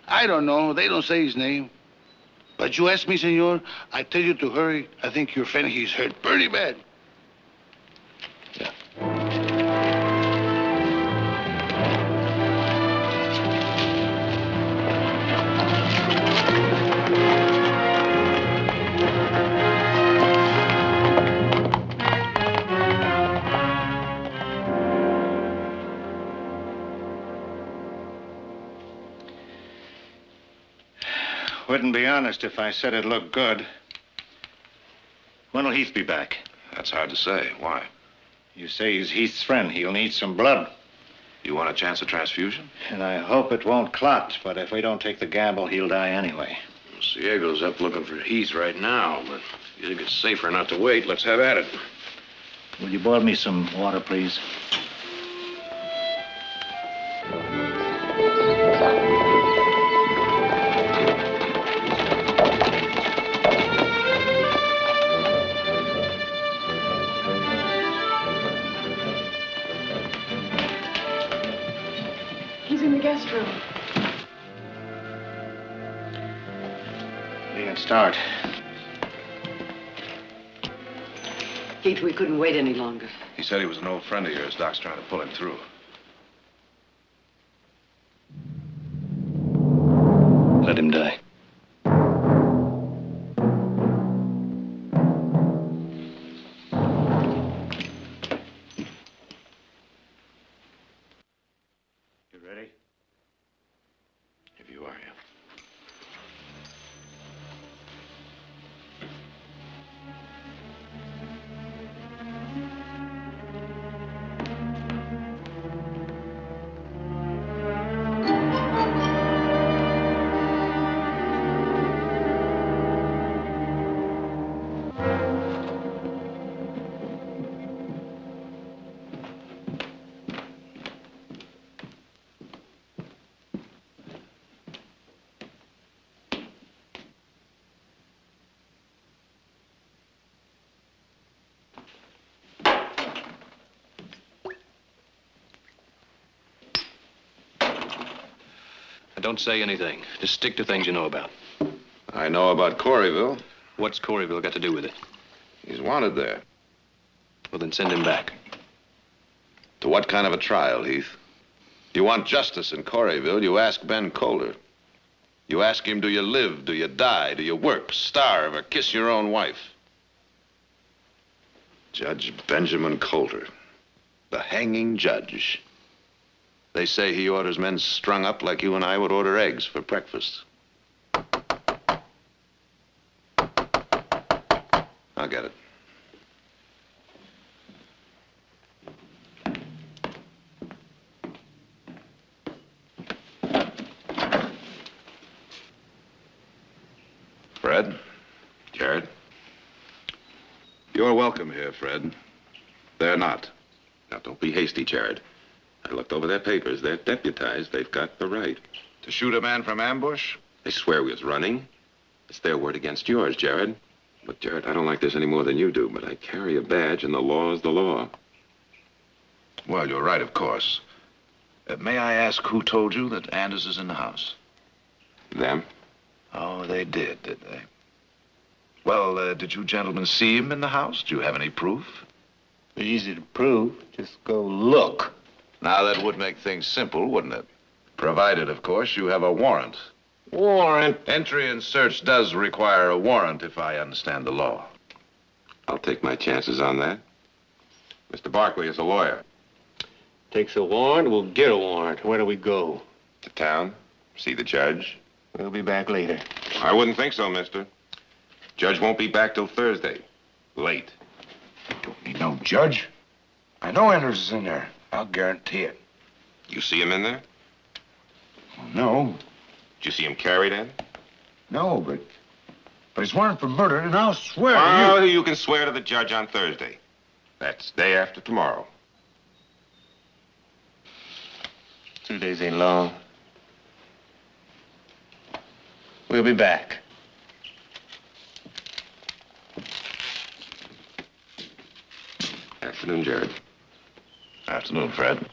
I don't know. They don't say his name. But you ask me, senor, I tell you to hurry. I think your friend, he's hurt pretty bad. Wouldn't be honest if I said it looked good. When'll Heath be back? That's hard to say. Why? You say he's Heath's friend. He'll need some blood. You want a chance of transfusion? And I hope it won't clot, but if we don't take the gamble, he'll die anyway. Well, Ciego's up looking for Heath right now, but if you think it's safer not to wait, let's have at it. Will you boil me some water, please? He's in the guest room. We can start. Heath, we couldn't wait any longer. He said he was an old friend of yours. Doc's trying to pull him through. Let him die. You ready? If you are, yeah. Don't say anything. Just stick to things you know about. I know about Coreyville. What's Coreyville got to do with it? He's wanted there. Well, then send him back. To what kind of a trial, Heath? You want justice in Coreyville, you ask Ben Colder. You ask him, do you live, do you die, do you work, starve, or kiss your own wife? Judge Benjamin Colder, the hanging judge. They say he orders men strung up like you and I would order eggs for breakfast. I'll get it. Fred? Jared? You're welcome here, Fred. They're not. Now, don't be hasty, Jared. I looked over their papers. They're deputized. They've got the right. To shoot a man from ambush? They swear we was running. It's their word against yours, Jared. But, Jared, I don't like this any more than you do, but I carry a badge, and the law is the law. Well, you're right, of course. May I ask who told you that Anders is in the house? Them? Oh, they did they? Well, did you gentlemen see him in the house? Do you have any proof? Easy to prove. Just go look. Now, that would make things simple, wouldn't it? Provided, of course, you have a warrant. Warrant? Entry and search does require a warrant, if I understand the law. I'll take my chances on that. Mr. Barkley is a lawyer. Takes a warrant, we'll get a warrant. Where do we go? To town, see the judge. We'll be back later. I wouldn't think so, mister. Judge won't be back till Thursday. Late. Don't need no judge. I know Anders is in there. I'll guarantee it. You see him in there? No. Did you see him carried in? No, but he's warrant for murder, and I'll swear Well, you can swear to the judge on Thursday. That's day after tomorrow. 2 days ain't long. We'll be back. Afternoon, Jared. Afternoon, Fred.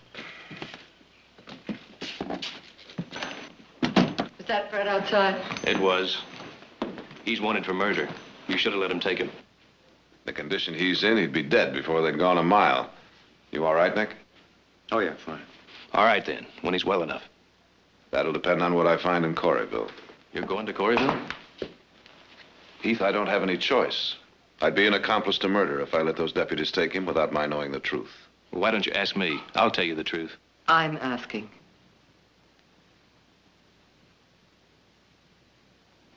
Was that Fred outside? It was. He's wanted for murder. You should have let him take him. The condition he's in, he'd be dead before they'd gone a mile. You all right, Nick? Oh, yeah, fine. All right, then, when he's well enough. That'll depend on what I find in Coreyville. You're going to Coreyville? Heath, I don't have any choice. I'd be an accomplice to murder if I let those deputies take him without my knowing the truth. Well, why don't you ask me? I'll tell you the truth. I'm asking.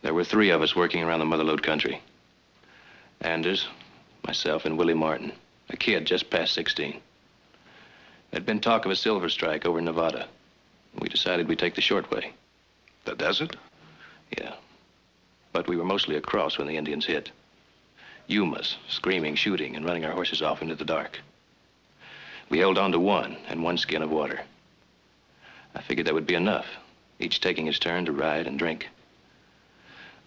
There were 3 of us working around the Motherlode country. Anders, myself, and Willie Martin, a kid just past 16. There'd been talk of a silver strike over in Nevada. We decided we'd take the short way. The desert? Yeah. But we were mostly across when the Indians hit. Yumas, screaming, shooting, and running our horses off into the dark. We held on to one and one skin of water. I figured that would be enough, each taking his turn to ride and drink.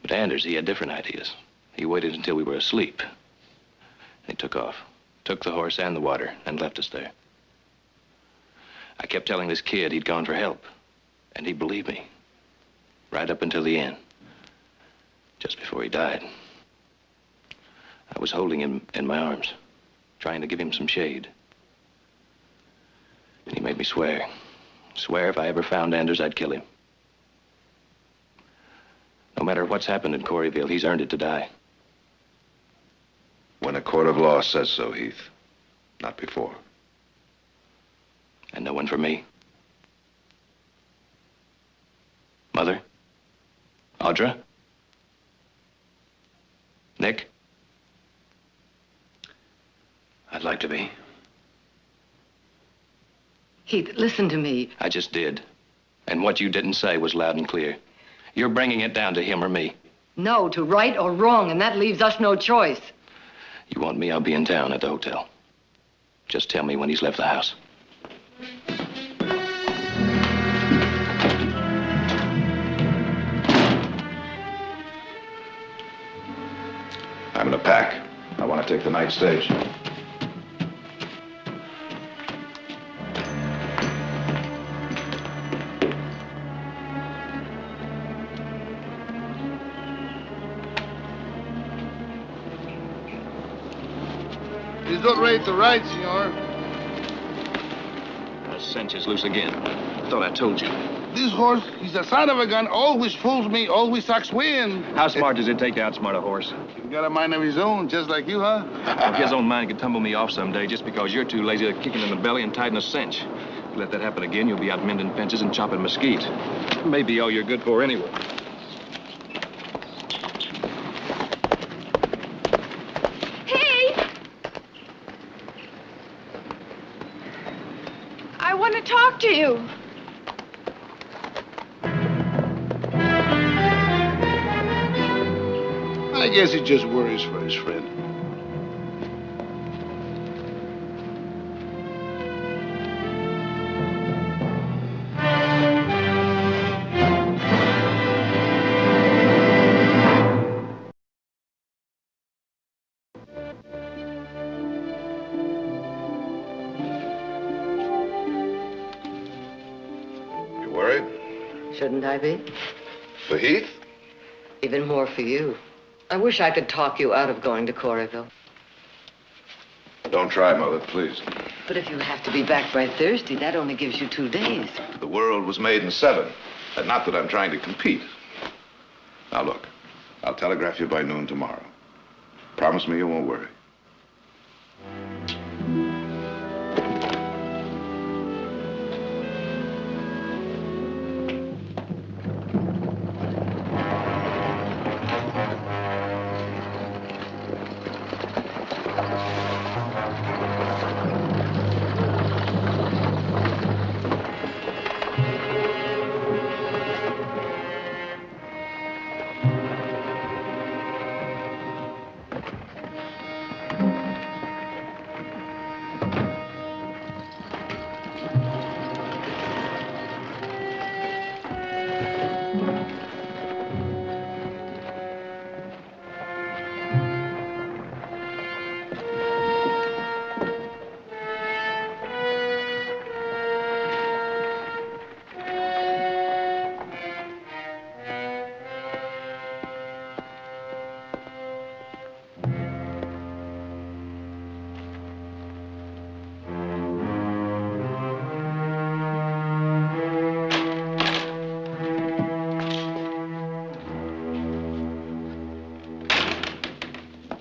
But Anders, he had different ideas. He waited until we were asleep. He took off, took the horse and the water, and left us there. I kept telling this kid he'd gone for help, and he believed me, right up until the end, just before he died. I was holding him in my arms, trying to give him some shade. And he made me swear if I ever found Anders, I'd kill him. No matter what's happened in Coreyville, he's earned it to die. When a court of law says so, Heath. Not before. And no one for me. Mother? Audra? Nick? I'd like to be. Heath, listen to me. I just did. And what you didn't say was loud and clear. You're bringing it down to him or me. No, to right or wrong, and that leaves us no choice. You want me, I'll be in town at the hotel. Just tell me when he's left the house. I'm in a pack. I want to take the night stage. He's not ready to ride, senor. The cinch is loose again. I thought I told you. This horse, he's a son of a gun, always fools me, always sucks wind. How smart does it take to outsmart a horse? He's got a mind of his own, just like you, huh? Well, his own mind could tumble me off someday just because you're too lazy to kick him in the belly and tighten a cinch. If you let that happen again, you'll be out mending fences and chopping mesquite. Maybe all you're good for anyway. I want to talk to you. I guess he just worries for his friend. shouldn't I be? For Heath? Even more for you. I wish I could talk you out of going to Coreyville. Don't try, Mother, please. But if you have to be back by Thursday, that only gives you 2 days. The world was made in 7. And not that I'm trying to compete. Now, look, I'll telegraph you by noon tomorrow. Promise me you won't worry.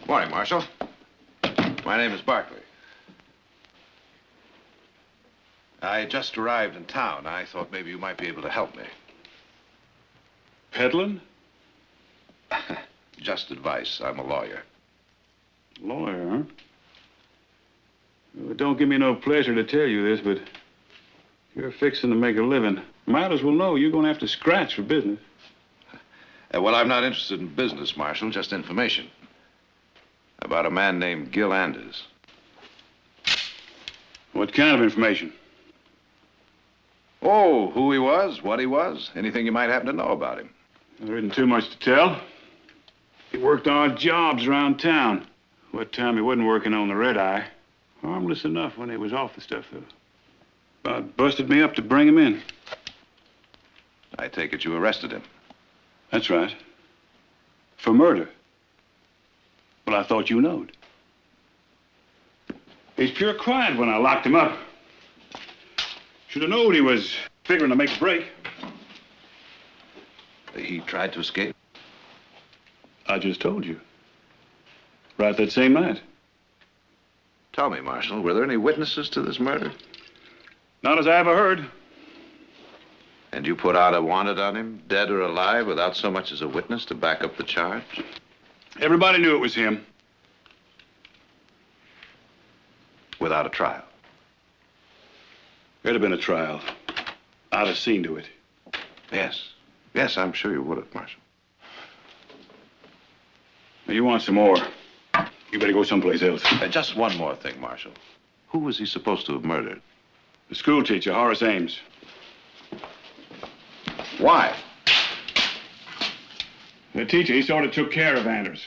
Morning, Marshal. My name is Barkley. I just arrived in town. I thought maybe you might be able to help me. Peddling? Just advice. I'm a lawyer. Lawyer, huh? Well, it don't give me no pleasure to tell you this, but you're fixing to make a living. Might as well know you're going to have to scratch for business. Well, I'm not interested in business, Marshal, just information. About a man named Gil Anders. What kind of information? Oh, who he was, what he was, anything you might happen to know about him. There isn't too much to tell. He worked odd jobs around town. What time he wasn't working on the red eye. Harmless enough when he was off the stuff, though. About busted me up to bring him in. I take it you arrested him. That's right. For murder. Well, I thought you knowed. He's pure quiet when I locked him up. Should have known he was figuring to make a break. He tried to escape? I just told you. Right that same night. Tell me, Marshal, were there any witnesses to this murder? Not as I ever heard. And you put out a wanted on him, dead or alive, without so much as a witness to back up the charge? Everybody knew it was him. Without a trial? There'd have been a trial. I'd have seen to it. Yes. Yes, I'm sure you would have, Marshal. Now, you want some more. You better go someplace else. Just one more thing, Marshal. Who was he supposed to have murdered? The school teacher, Horace Ames. Why? The teacher, he sort of took care of Anders.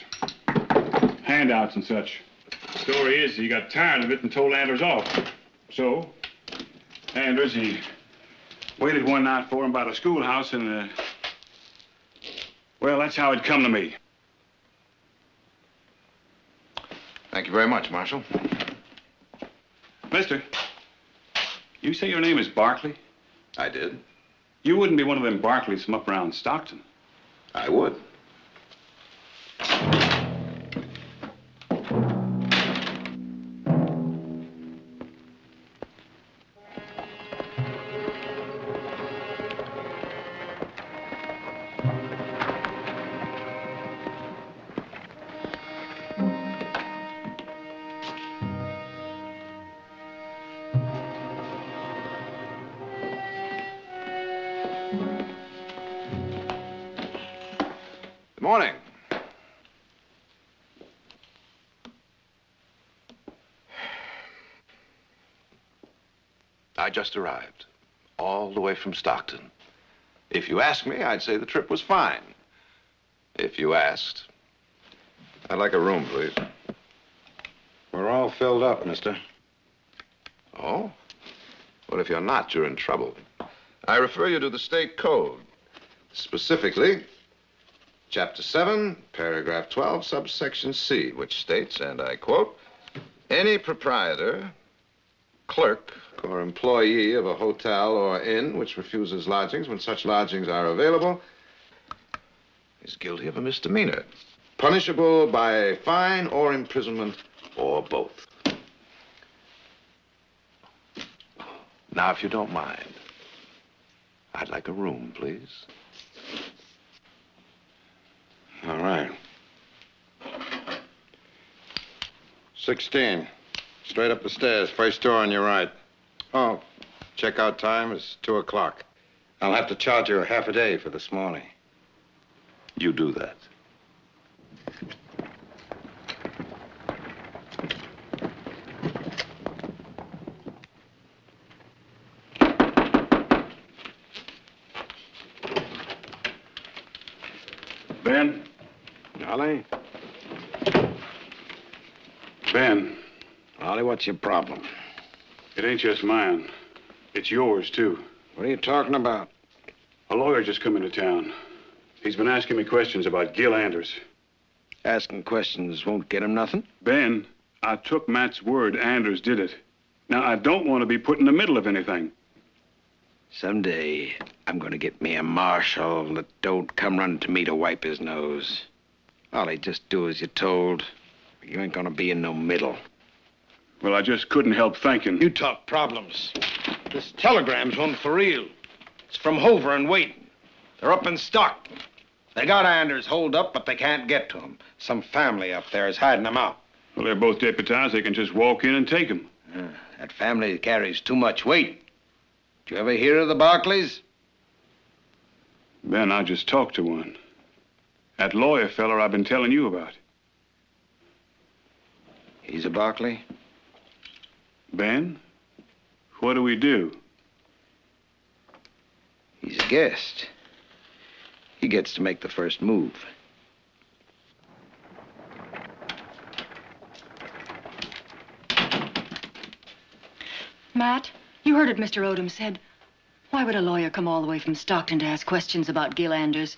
Handouts and such. The story is he got tired of it and told Anders off. So, Anders, he waited one night for him by the schoolhouse and, well, that's how it come to me. Thank you very much, Marshal. Mister, you say your name is Barkley? I did. You wouldn't be one of them Barkleys from up around Stockton. I would. Good morning. I just arrived, all the way from Stockton. If you ask me, I'd say the trip was fine. If you asked. I'd like a room, please. We're all filled up, mister. Oh? Well, if you're not, you're in trouble. I refer you to the state code. Specifically, Chapter 7, Paragraph 12, subsection C, which states, and I quote, any proprietor, clerk, or employee of a hotel or inn which refuses lodgings when such lodgings are available is guilty of a misdemeanor, punishable by a fine or imprisonment or both. Now, if you don't mind, I'd like a room, please. All right. 16. Straight up the stairs, first door on your right. Oh, checkout time is 2 o'clock. I'll have to charge you a half a day for this morning. You do that. Ben? Ollie? Ben, Ollie, what's your problem? it ain't just mine. It's yours, too. What are you talking about? A lawyer just come into town. He's been asking me questions about Gil Anders. Asking questions won't get him nothing. Ben, I took Matt's word Anders did it. Now, I don't want to be put in the middle of anything. Someday, I'm gonna get me a marshal that don't come running to me to wipe his nose. Ollie, just do as you're told. You ain't gonna be in no middle. Well, I just couldn't help thinking. You talk problems. This telegram's one for real. It's from Hoover and Waiting. They're up in Stockton. They got Anders holed up, but they can't get to him. Some family up there is hiding him out. Well, they're both deputized. They can just walk in and take him. That family carries too much weight. Did you ever hear of the Barkleys? Ben, I just talked to one. That lawyer feller I've been telling you about. He's a Barkley? Ben, what do we do? He's a guest. He gets to make the first move. Matt, you heard what Mr. Odom said. Why would a lawyer come all the way from Stockton to ask questions about Gil Anders?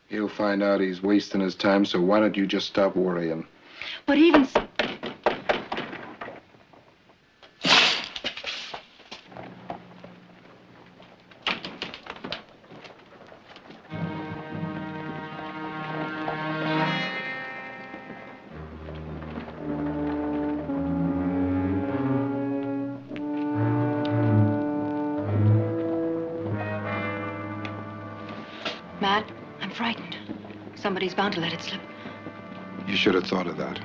He'll find out he's wasting his time, so why don't you just stop worrying? But even... Matt, I'm frightened. Somebody's bound to let it slip. You should have thought of that.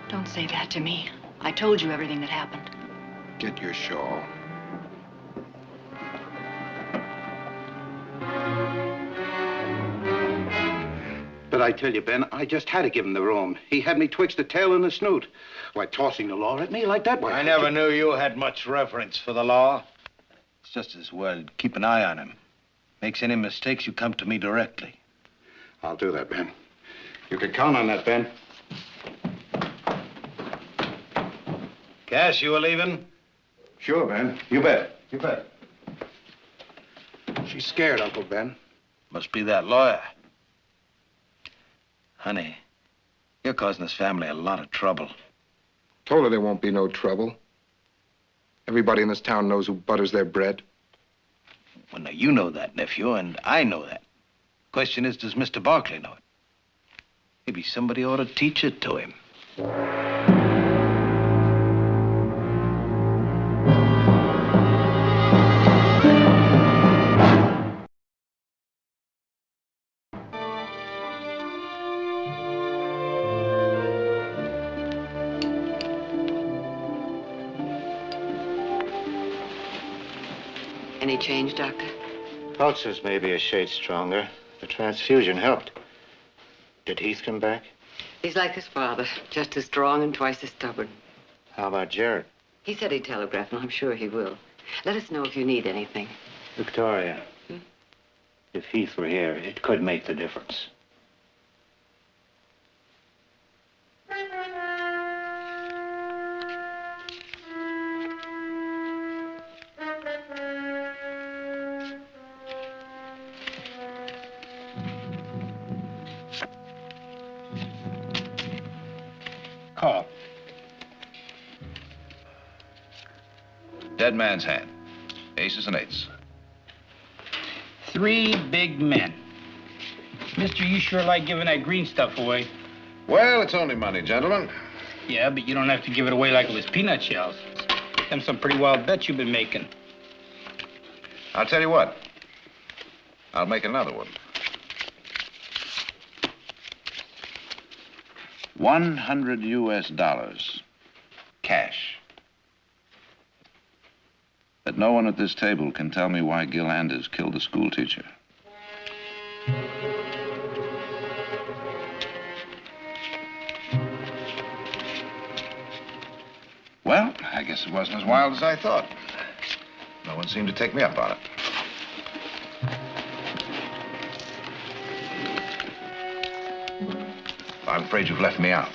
Don't say that to me. I told you everything that happened. Get your shawl. But I tell you, Ben, I just had to give him the room. He had me twixt the tail and the snoot. Why, tossing the law at me like that, why... I never knew you had much reverence for the law. It's just as well keep an eye on him. Makes any mistakes, you come to me directly. I'll do that, Ben. You can count on that, Ben. Cass, you were leaving? Sure, Ben. You bet. You bet. She's scared, Uncle Ben. Must be that lawyer. Honey, you're causing this family a lot of trouble. Told her there won't be no trouble. Everybody in this town knows who butters their bread. Well, now, you know that, nephew, and I know that. Question is, does Mr. Barkley know it? Maybe somebody ought to teach it to him. Any change, Doctor? Pulses may be a shade stronger. The transfusion helped. Did Heath come back? He's like his father, just as strong and twice as stubborn. How about Jared? He said he'd telegraph, and I'm sure he will. Let us know if you need anything. Victoria, if Heath were here, it could make the difference. Dead man's hand. Aces and eights. 3 big men. Mister, you sure like giving that green stuff away. Well, it's only money, gentlemen. Yeah, but you don't have to give it away like it was peanut shells. Them some pretty wild bets you've been making. I'll tell you what. I'll make another one. $100 US. Cash. That no one at this table can tell me why Gil Anders killed the school teacher. Well, I guess it wasn't as wild as I thought. No one seemed to take me up on it. I'm afraid you've left me out.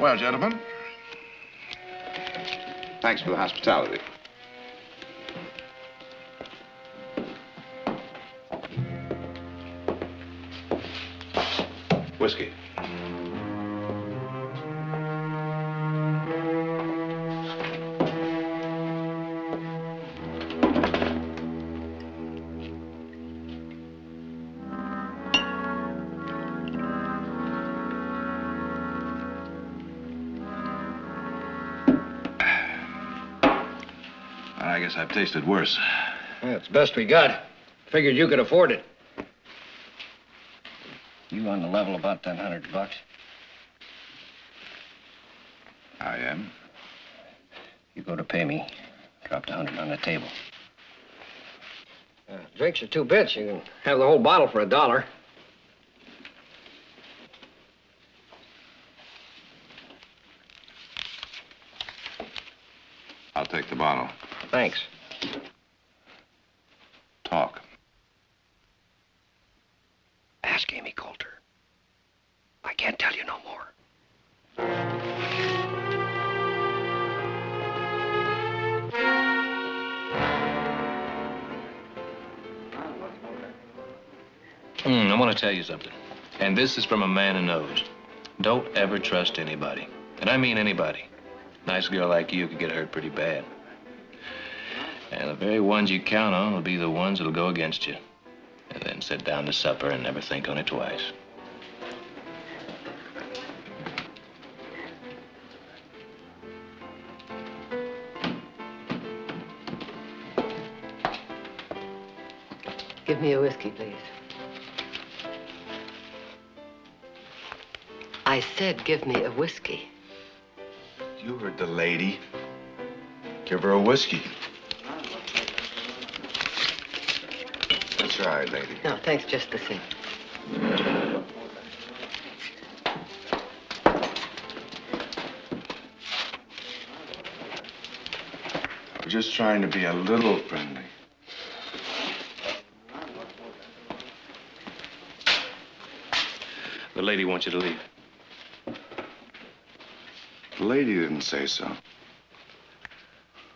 Well, gentlemen, thanks for the hospitality. Whiskey. I guess I've tasted worse. Yeah, it's the best we got. Figured you could afford it. You on the level about that $100? I am. You go to pay me. Drop the 100 on the table. Drinks are 2 bits. You can have the whole bottle for $1. I'll take the bottle. Thanks. Talk. Ask Amy Coulter. I can't tell you no more. I want to tell you something. And this is from a man who knows. Don't ever trust anybody. And I mean anybody. Nice girl like you could get hurt pretty bad. And the very ones you count on will be the ones that'll go against you. And then sit down to supper and never think on it twice. Give me a whiskey, please. I said give me a whiskey. You heard the lady. Give her a whiskey. That's right, lady. No, thanks just the same. We're just trying to be a little friendly. The lady wants you to leave. The lady didn't say so.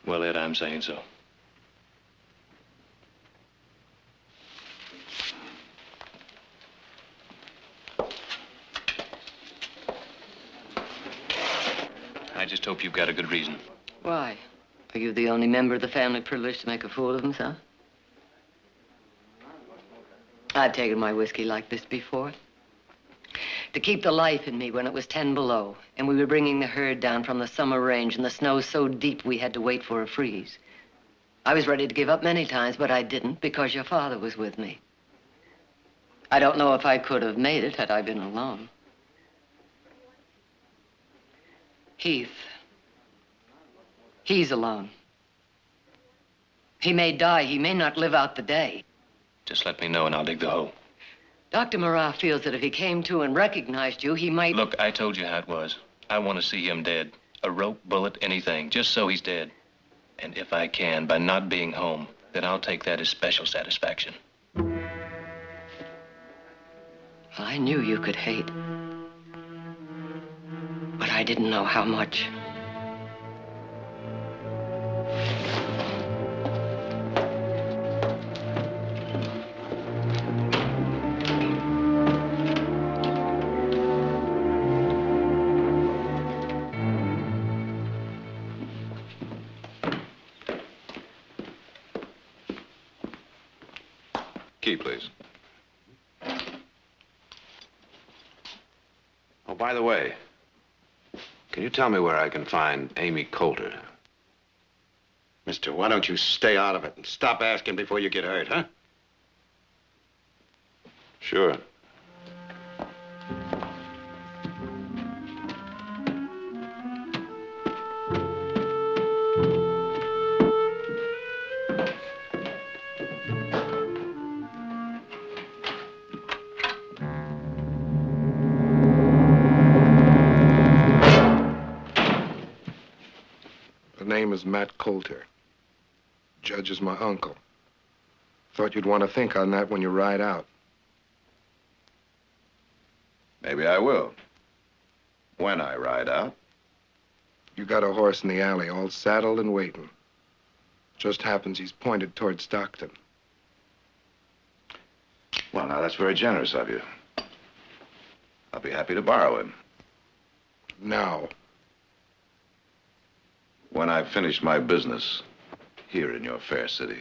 Well, Ed, I'm saying so. I just hope you've got a good reason. Why? Are you the only member of the family privileged to make a fool of himself? I've taken my whiskey like this before. To keep the life in me when it was 10 below, and we were bringing the herd down from the summer range, and the snow so deep we had to wait for a freeze. I was ready to give up many times, but I didn't because your father was with me. I don't know if I could have made it had I been alone. Heath. He's alone. He may die. He may not live out the day. Just let me know and I'll dig the hole. Dr. Marat feels that if he came to and recognized you, he might... Look, I told you how it was. I want to see him dead. A rope, bullet, anything, just so he's dead. And if I can, by not being home, then I'll take that as special satisfaction. I knew you could hate. But I didn't know how much. key, please. Oh, by the way, can you tell me where I can find Amy Coulter? Mister, why don't you stay out of it and stop asking before you get hurt, huh? Sure. The name is Matt Coulter. Judge is my uncle. Thought you'd want to think on that when you ride out. Maybe I will. When I ride out. You got a horse in the alley, all saddled and waiting. Just happens he's pointed toward Stockton. Well, now, that's very generous of you. I'll be happy to borrow him. Now. When I've finished my business here in your fair city.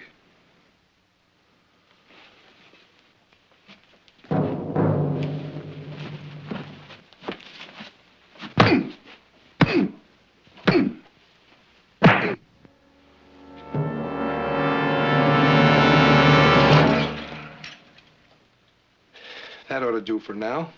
That ought to do for now.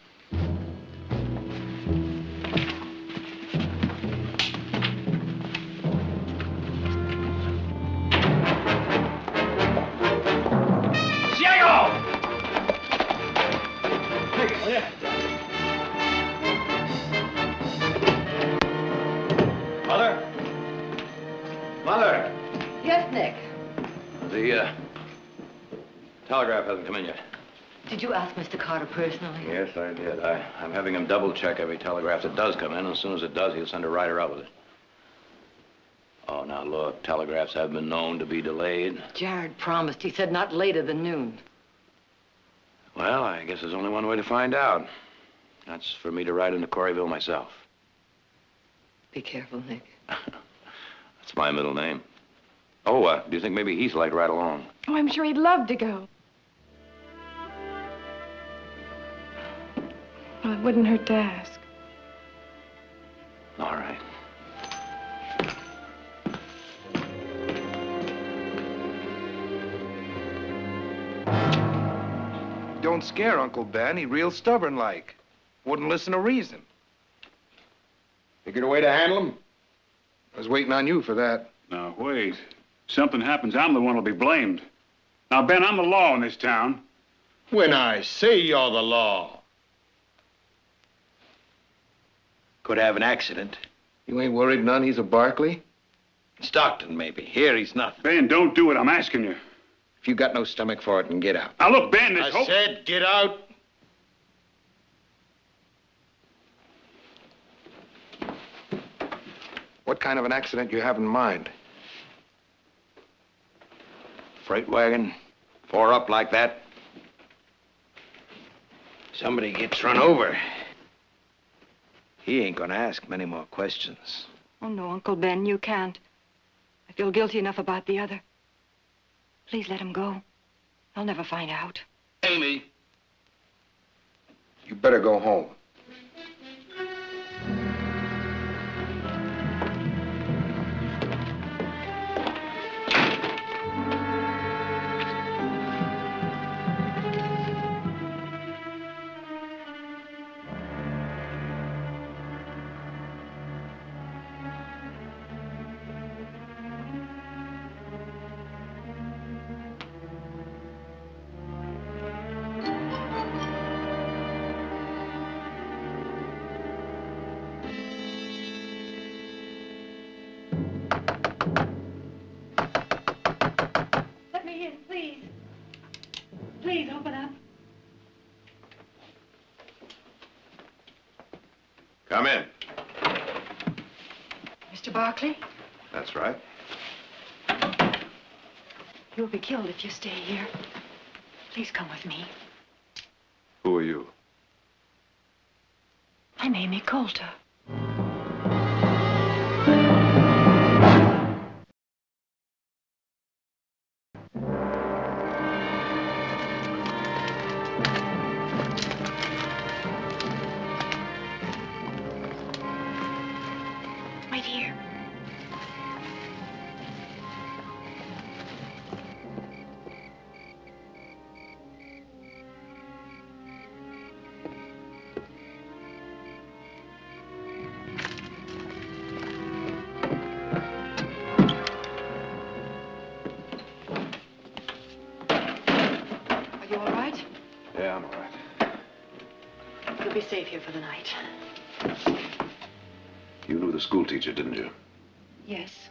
Mother! Yes, Nick. The telegraph hasn't come in yet. Did you ask Mr. Carter personally? Yes, I did. I'm having him double check every telegraph that does come in. As soon as it does, he'll send a writer out with it. Oh, now look, telegraphs have been known to be delayed. Jared promised. He said not later than noon. Well, I guess there's only one way to find out. That's for me to ride into Coreyville myself. Be careful, Nick. That's my middle name. Oh, do you think maybe Heath would like to ride along? Oh, I'm sure he'd love to go. Well, it wouldn't hurt to ask. All right. Don't scare Uncle Ben. He real stubborn like. Wouldn't listen to reason. Figured a way to handle him? I was waiting on you for that. Now, wait. Something happens, I'm the one who'll be blamed. Now, Ben, I'm the law in this town. When I say you're the law. Could have an accident. You ain't worried none he's a Barkley? Stockton, maybe. Here, he's nothing. Ben, don't do it. I'm asking you. If you got no stomach for it, then get out. Now, look, Ben, there's I hope. said get out. What kind of an accident you have in mind? Freight wagon, 4 up like that. Somebody gets run over. He ain't gonna ask many more questions. Oh, no, Uncle Ben, you can't. I feel guilty enough about the other. Please let him go. I'll never find out. Amy! You better go home. Let me in, please. Please, open up. Come in. Mr. Barkley, That's right. you'll be killed if you stay here. Please come with me. Who are you? I'm Amy Coulter. Yeah, I'm all right. You'll be safe here for the night. You knew the school teacher, didn't you? Yes.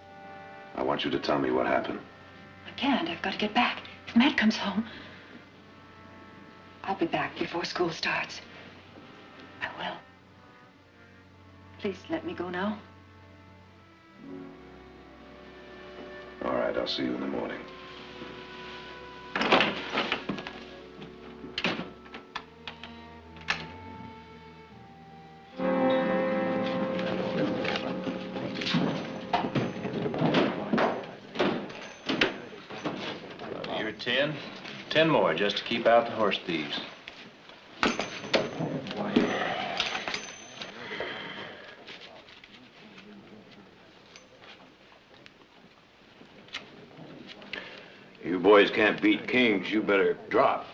I want you to tell me what happened. I can't. I've got to get back. If Matt comes home, I'll be back before school starts. I will. Please let me go now. All right, I'll see you in the morning. You're 10. 10 more just to keep out the horse thieves. You boys can't beat kings, you better drop.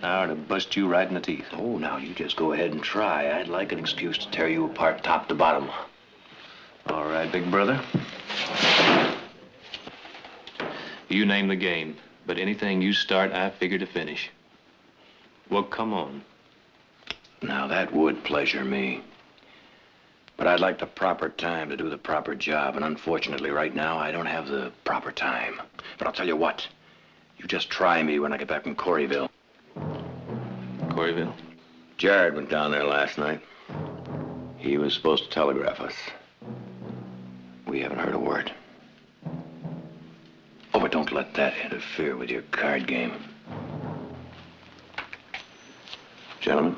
Now to bust you right in the teeth. Oh, now you just go ahead and try. I'd like an excuse to tear you apart top to bottom. All right, big brother. You name the game, but anything you start, I figure to finish. Well, come on. Now, that would pleasure me. But I'd like the proper time to do the proper job, and unfortunately, right now, I don't have the proper time. But I'll tell you what. You just try me when I get back from Coreyville. Coreyville? Jared went down there last night. He was supposed to telegraph us. We haven't heard a word. Oh, but don't let that interfere with your card game. Gentlemen.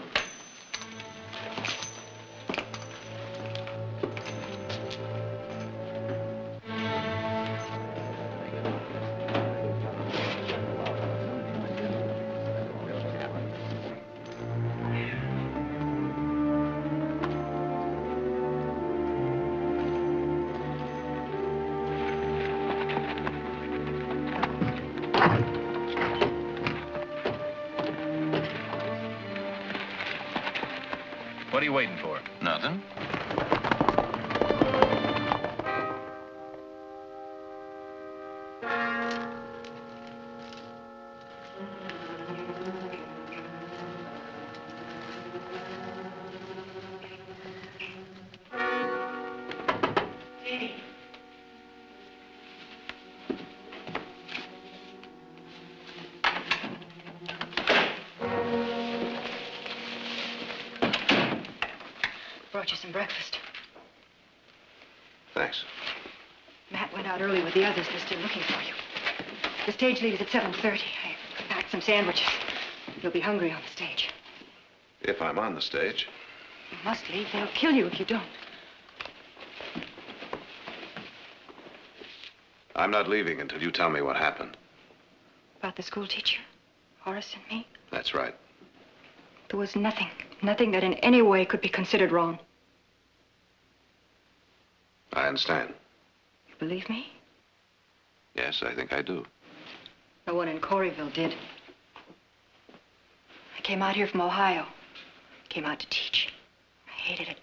What are you waiting for? Nothing. Brought you some breakfast. Thanks. Matt went out early with the others. They're still looking for you. The stage leaves at 7:30. I packed some sandwiches. You'll be hungry on the stage. If I'm on the stage. You must leave. They'll kill you if you don't. I'm not leaving until you tell me what happened. About the school teacher, Horace and me. That's right. There was nothing that in any way could be considered wrong. I understand. You believe me? Yes, I think I do. No one in Coreyville did. I came out here from Ohio. Came out to teach. I hated it.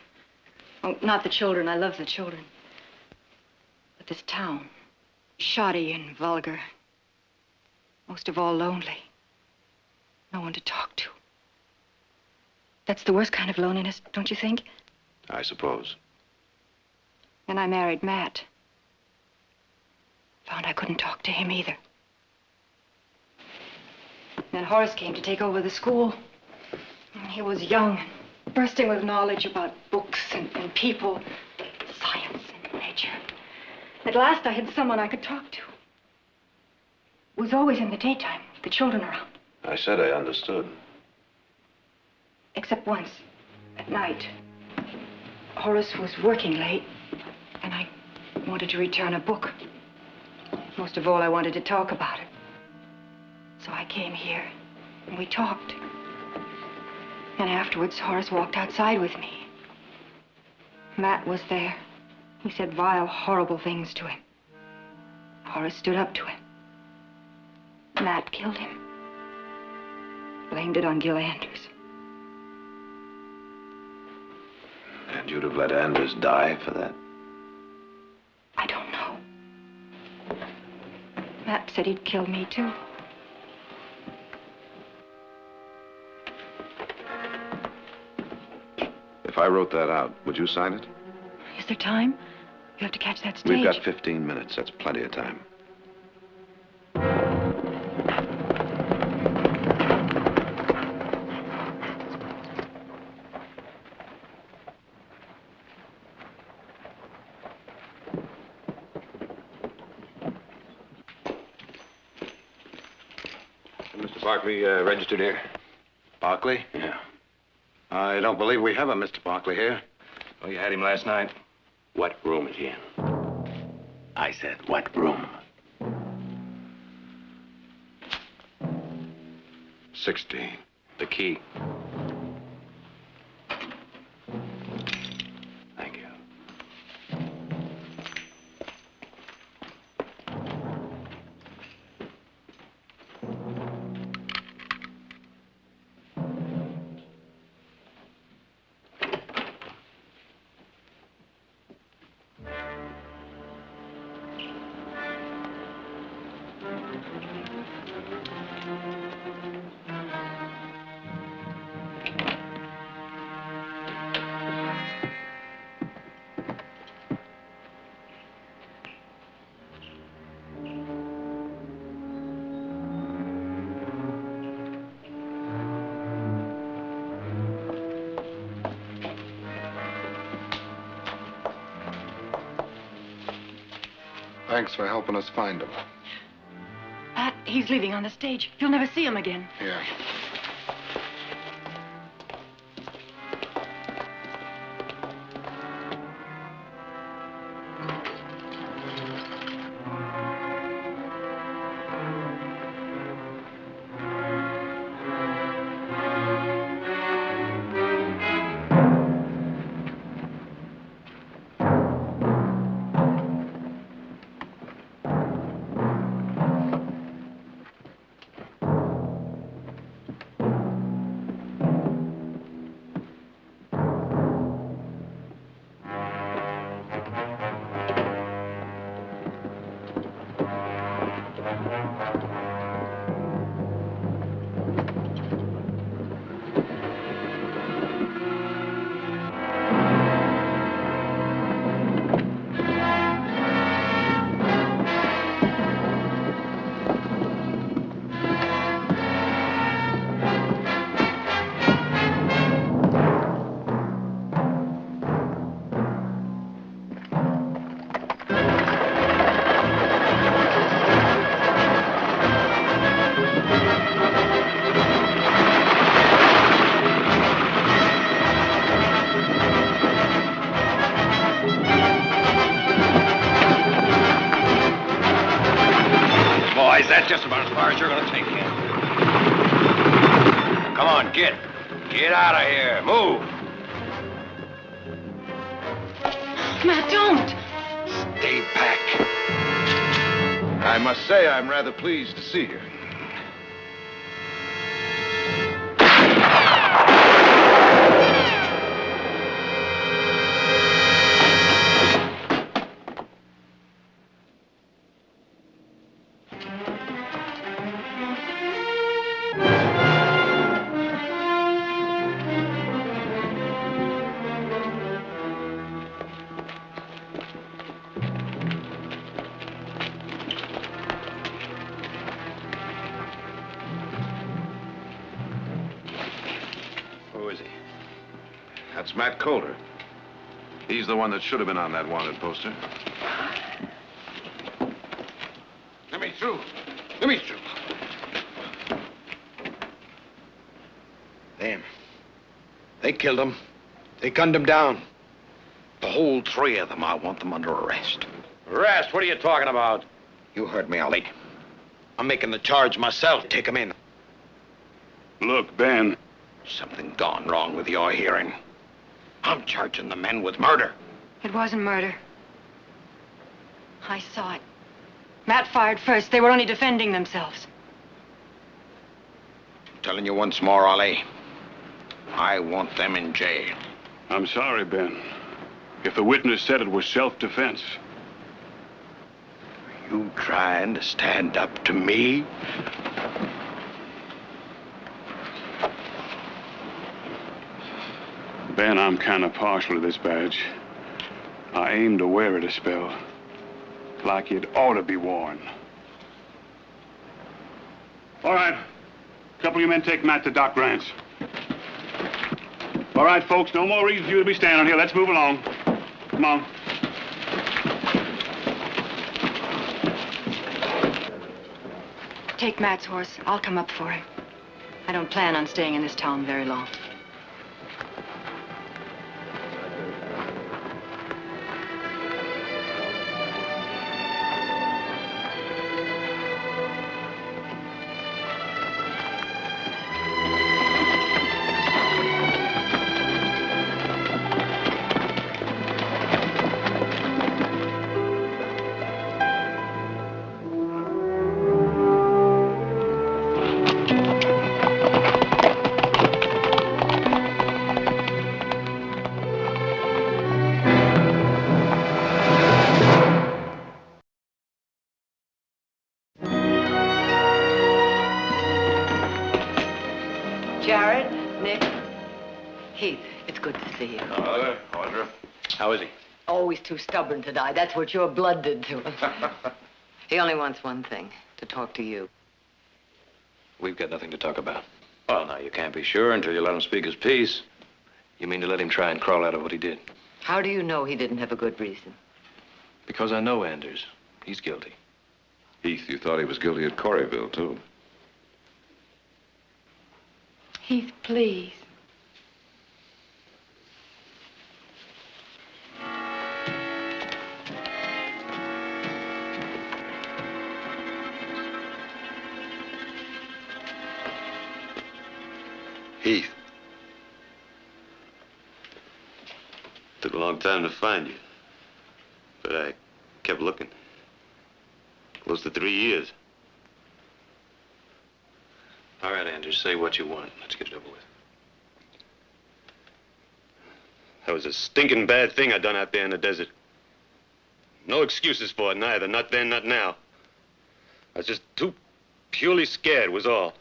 Oh, not the children. I love the children. But this town, shoddy and vulgar. Most of all, lonely. No one to talk to. That's the worst kind of loneliness, don't you think? I suppose. And I married Matt. Found I couldn't talk to him either. Then Horace came to take over the school. He was young and bursting with knowledge about books and people, science and nature. At last I had someone I could talk to. It was always in the daytime, with the children around. I said I understood. Except once, at night. Horace was working late, and I wanted to return a book. Most of all, I wanted to talk about it. So I came here, and we talked. And afterwards, Horace walked outside with me. Matt was there. He said vile, horrible things to him. Horace stood up to him. Matt killed him. Blamed it on Gil Anders. And you'd have let Anders die for that? I don't know. Matt said he'd kill me, too. If I wrote that out, would you sign it? Is there time? You have to catch that stage. We've got 15 minutes. That's plenty of time. Mr. Barkley registered here. Barkley? Yeah. I don't believe we have a Mr. Barkley here. Oh, you had him last night? What room is he in? I said, what room? 16. The key. Thank you. Thanks for helping us find him. Pat, he's leaving on the stage. You'll never see him again. Yeah. Boys, that's just about as far as you're gonna take him. Come on, get. Get out of here. Move. Matt, don't! Stay back. I must say I'm rather pleased to see you. Who is he? That's Matt Coulter. He's the one that should have been on that wanted poster. Let me through. Let me through. Them. They killed him. They gunned him down. The whole three of them, I want them under arrest. Arrest? What are you talking about? You heard me, Ollie. I'm making the charge myself. Take him in. Look, Ben. Something gone wrong with your hearing. I'm charging the men with murder. It wasn't murder. I saw it. Matt fired first. They were only defending themselves. I'm telling you once more, Ollie. I want them in jail. I'm sorry, Ben. If the witness said it was self-defense. You trying to stand up to me? Ben, I'm kind of partial to this badge. I aim to wear it a spell. Like it ought to be worn. All right. A couple of you men take Matt to Doc Grant's. All right, folks, no more reason for you to be standing here. Let's move along. Come on. Take Matt's horse. I'll come up for him. I don't plan on staying in this town very long. Jared, Nick, Heath, it's good to see you. Hello, Audra. How is he? Always too stubborn to die. That's what your blood did to him. He only wants one thing, to talk to you. We've got nothing to talk about. Well, now, you can't be sure until you let him speak his piece. You mean to let him try and crawl out of what he did? How do you know he didn't have a good reason? Because I know Anders. He's guilty. Heath, you thought he was guilty at Coreyville, too. Heath, please. Heath. Took a long time to find you. But I kept looking. Close to 3 years. All right, Anders, say what you want. Let's get it over with. That was a stinking bad thing I done out there in the desert. No excuses for it, neither. Not then, not now. I was just too purely scared, was all.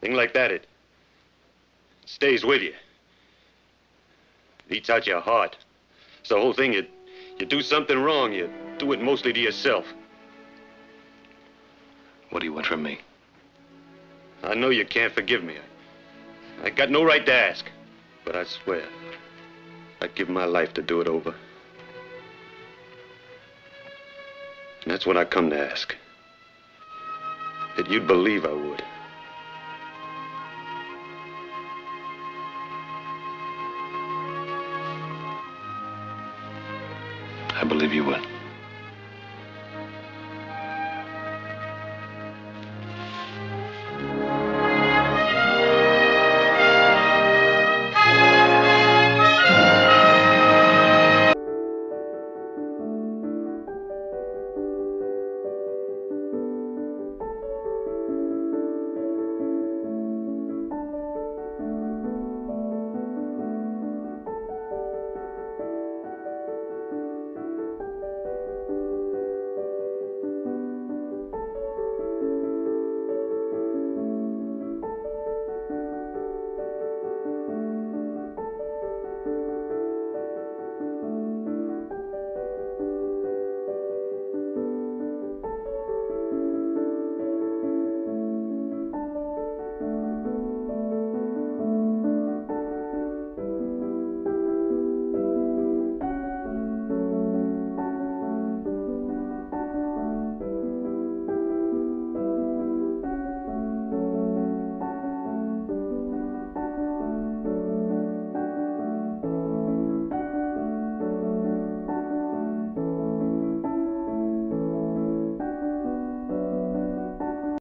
Thing like that, it stays with you. It eats out your heart. It's the whole thing. You do something wrong, you do it mostly to yourself. What do you want from me? I know you can't forgive me. I got no right to ask. But I swear, I'd give my life to do it over. And that's what I come to ask. That you'd believe I would. I believe you would.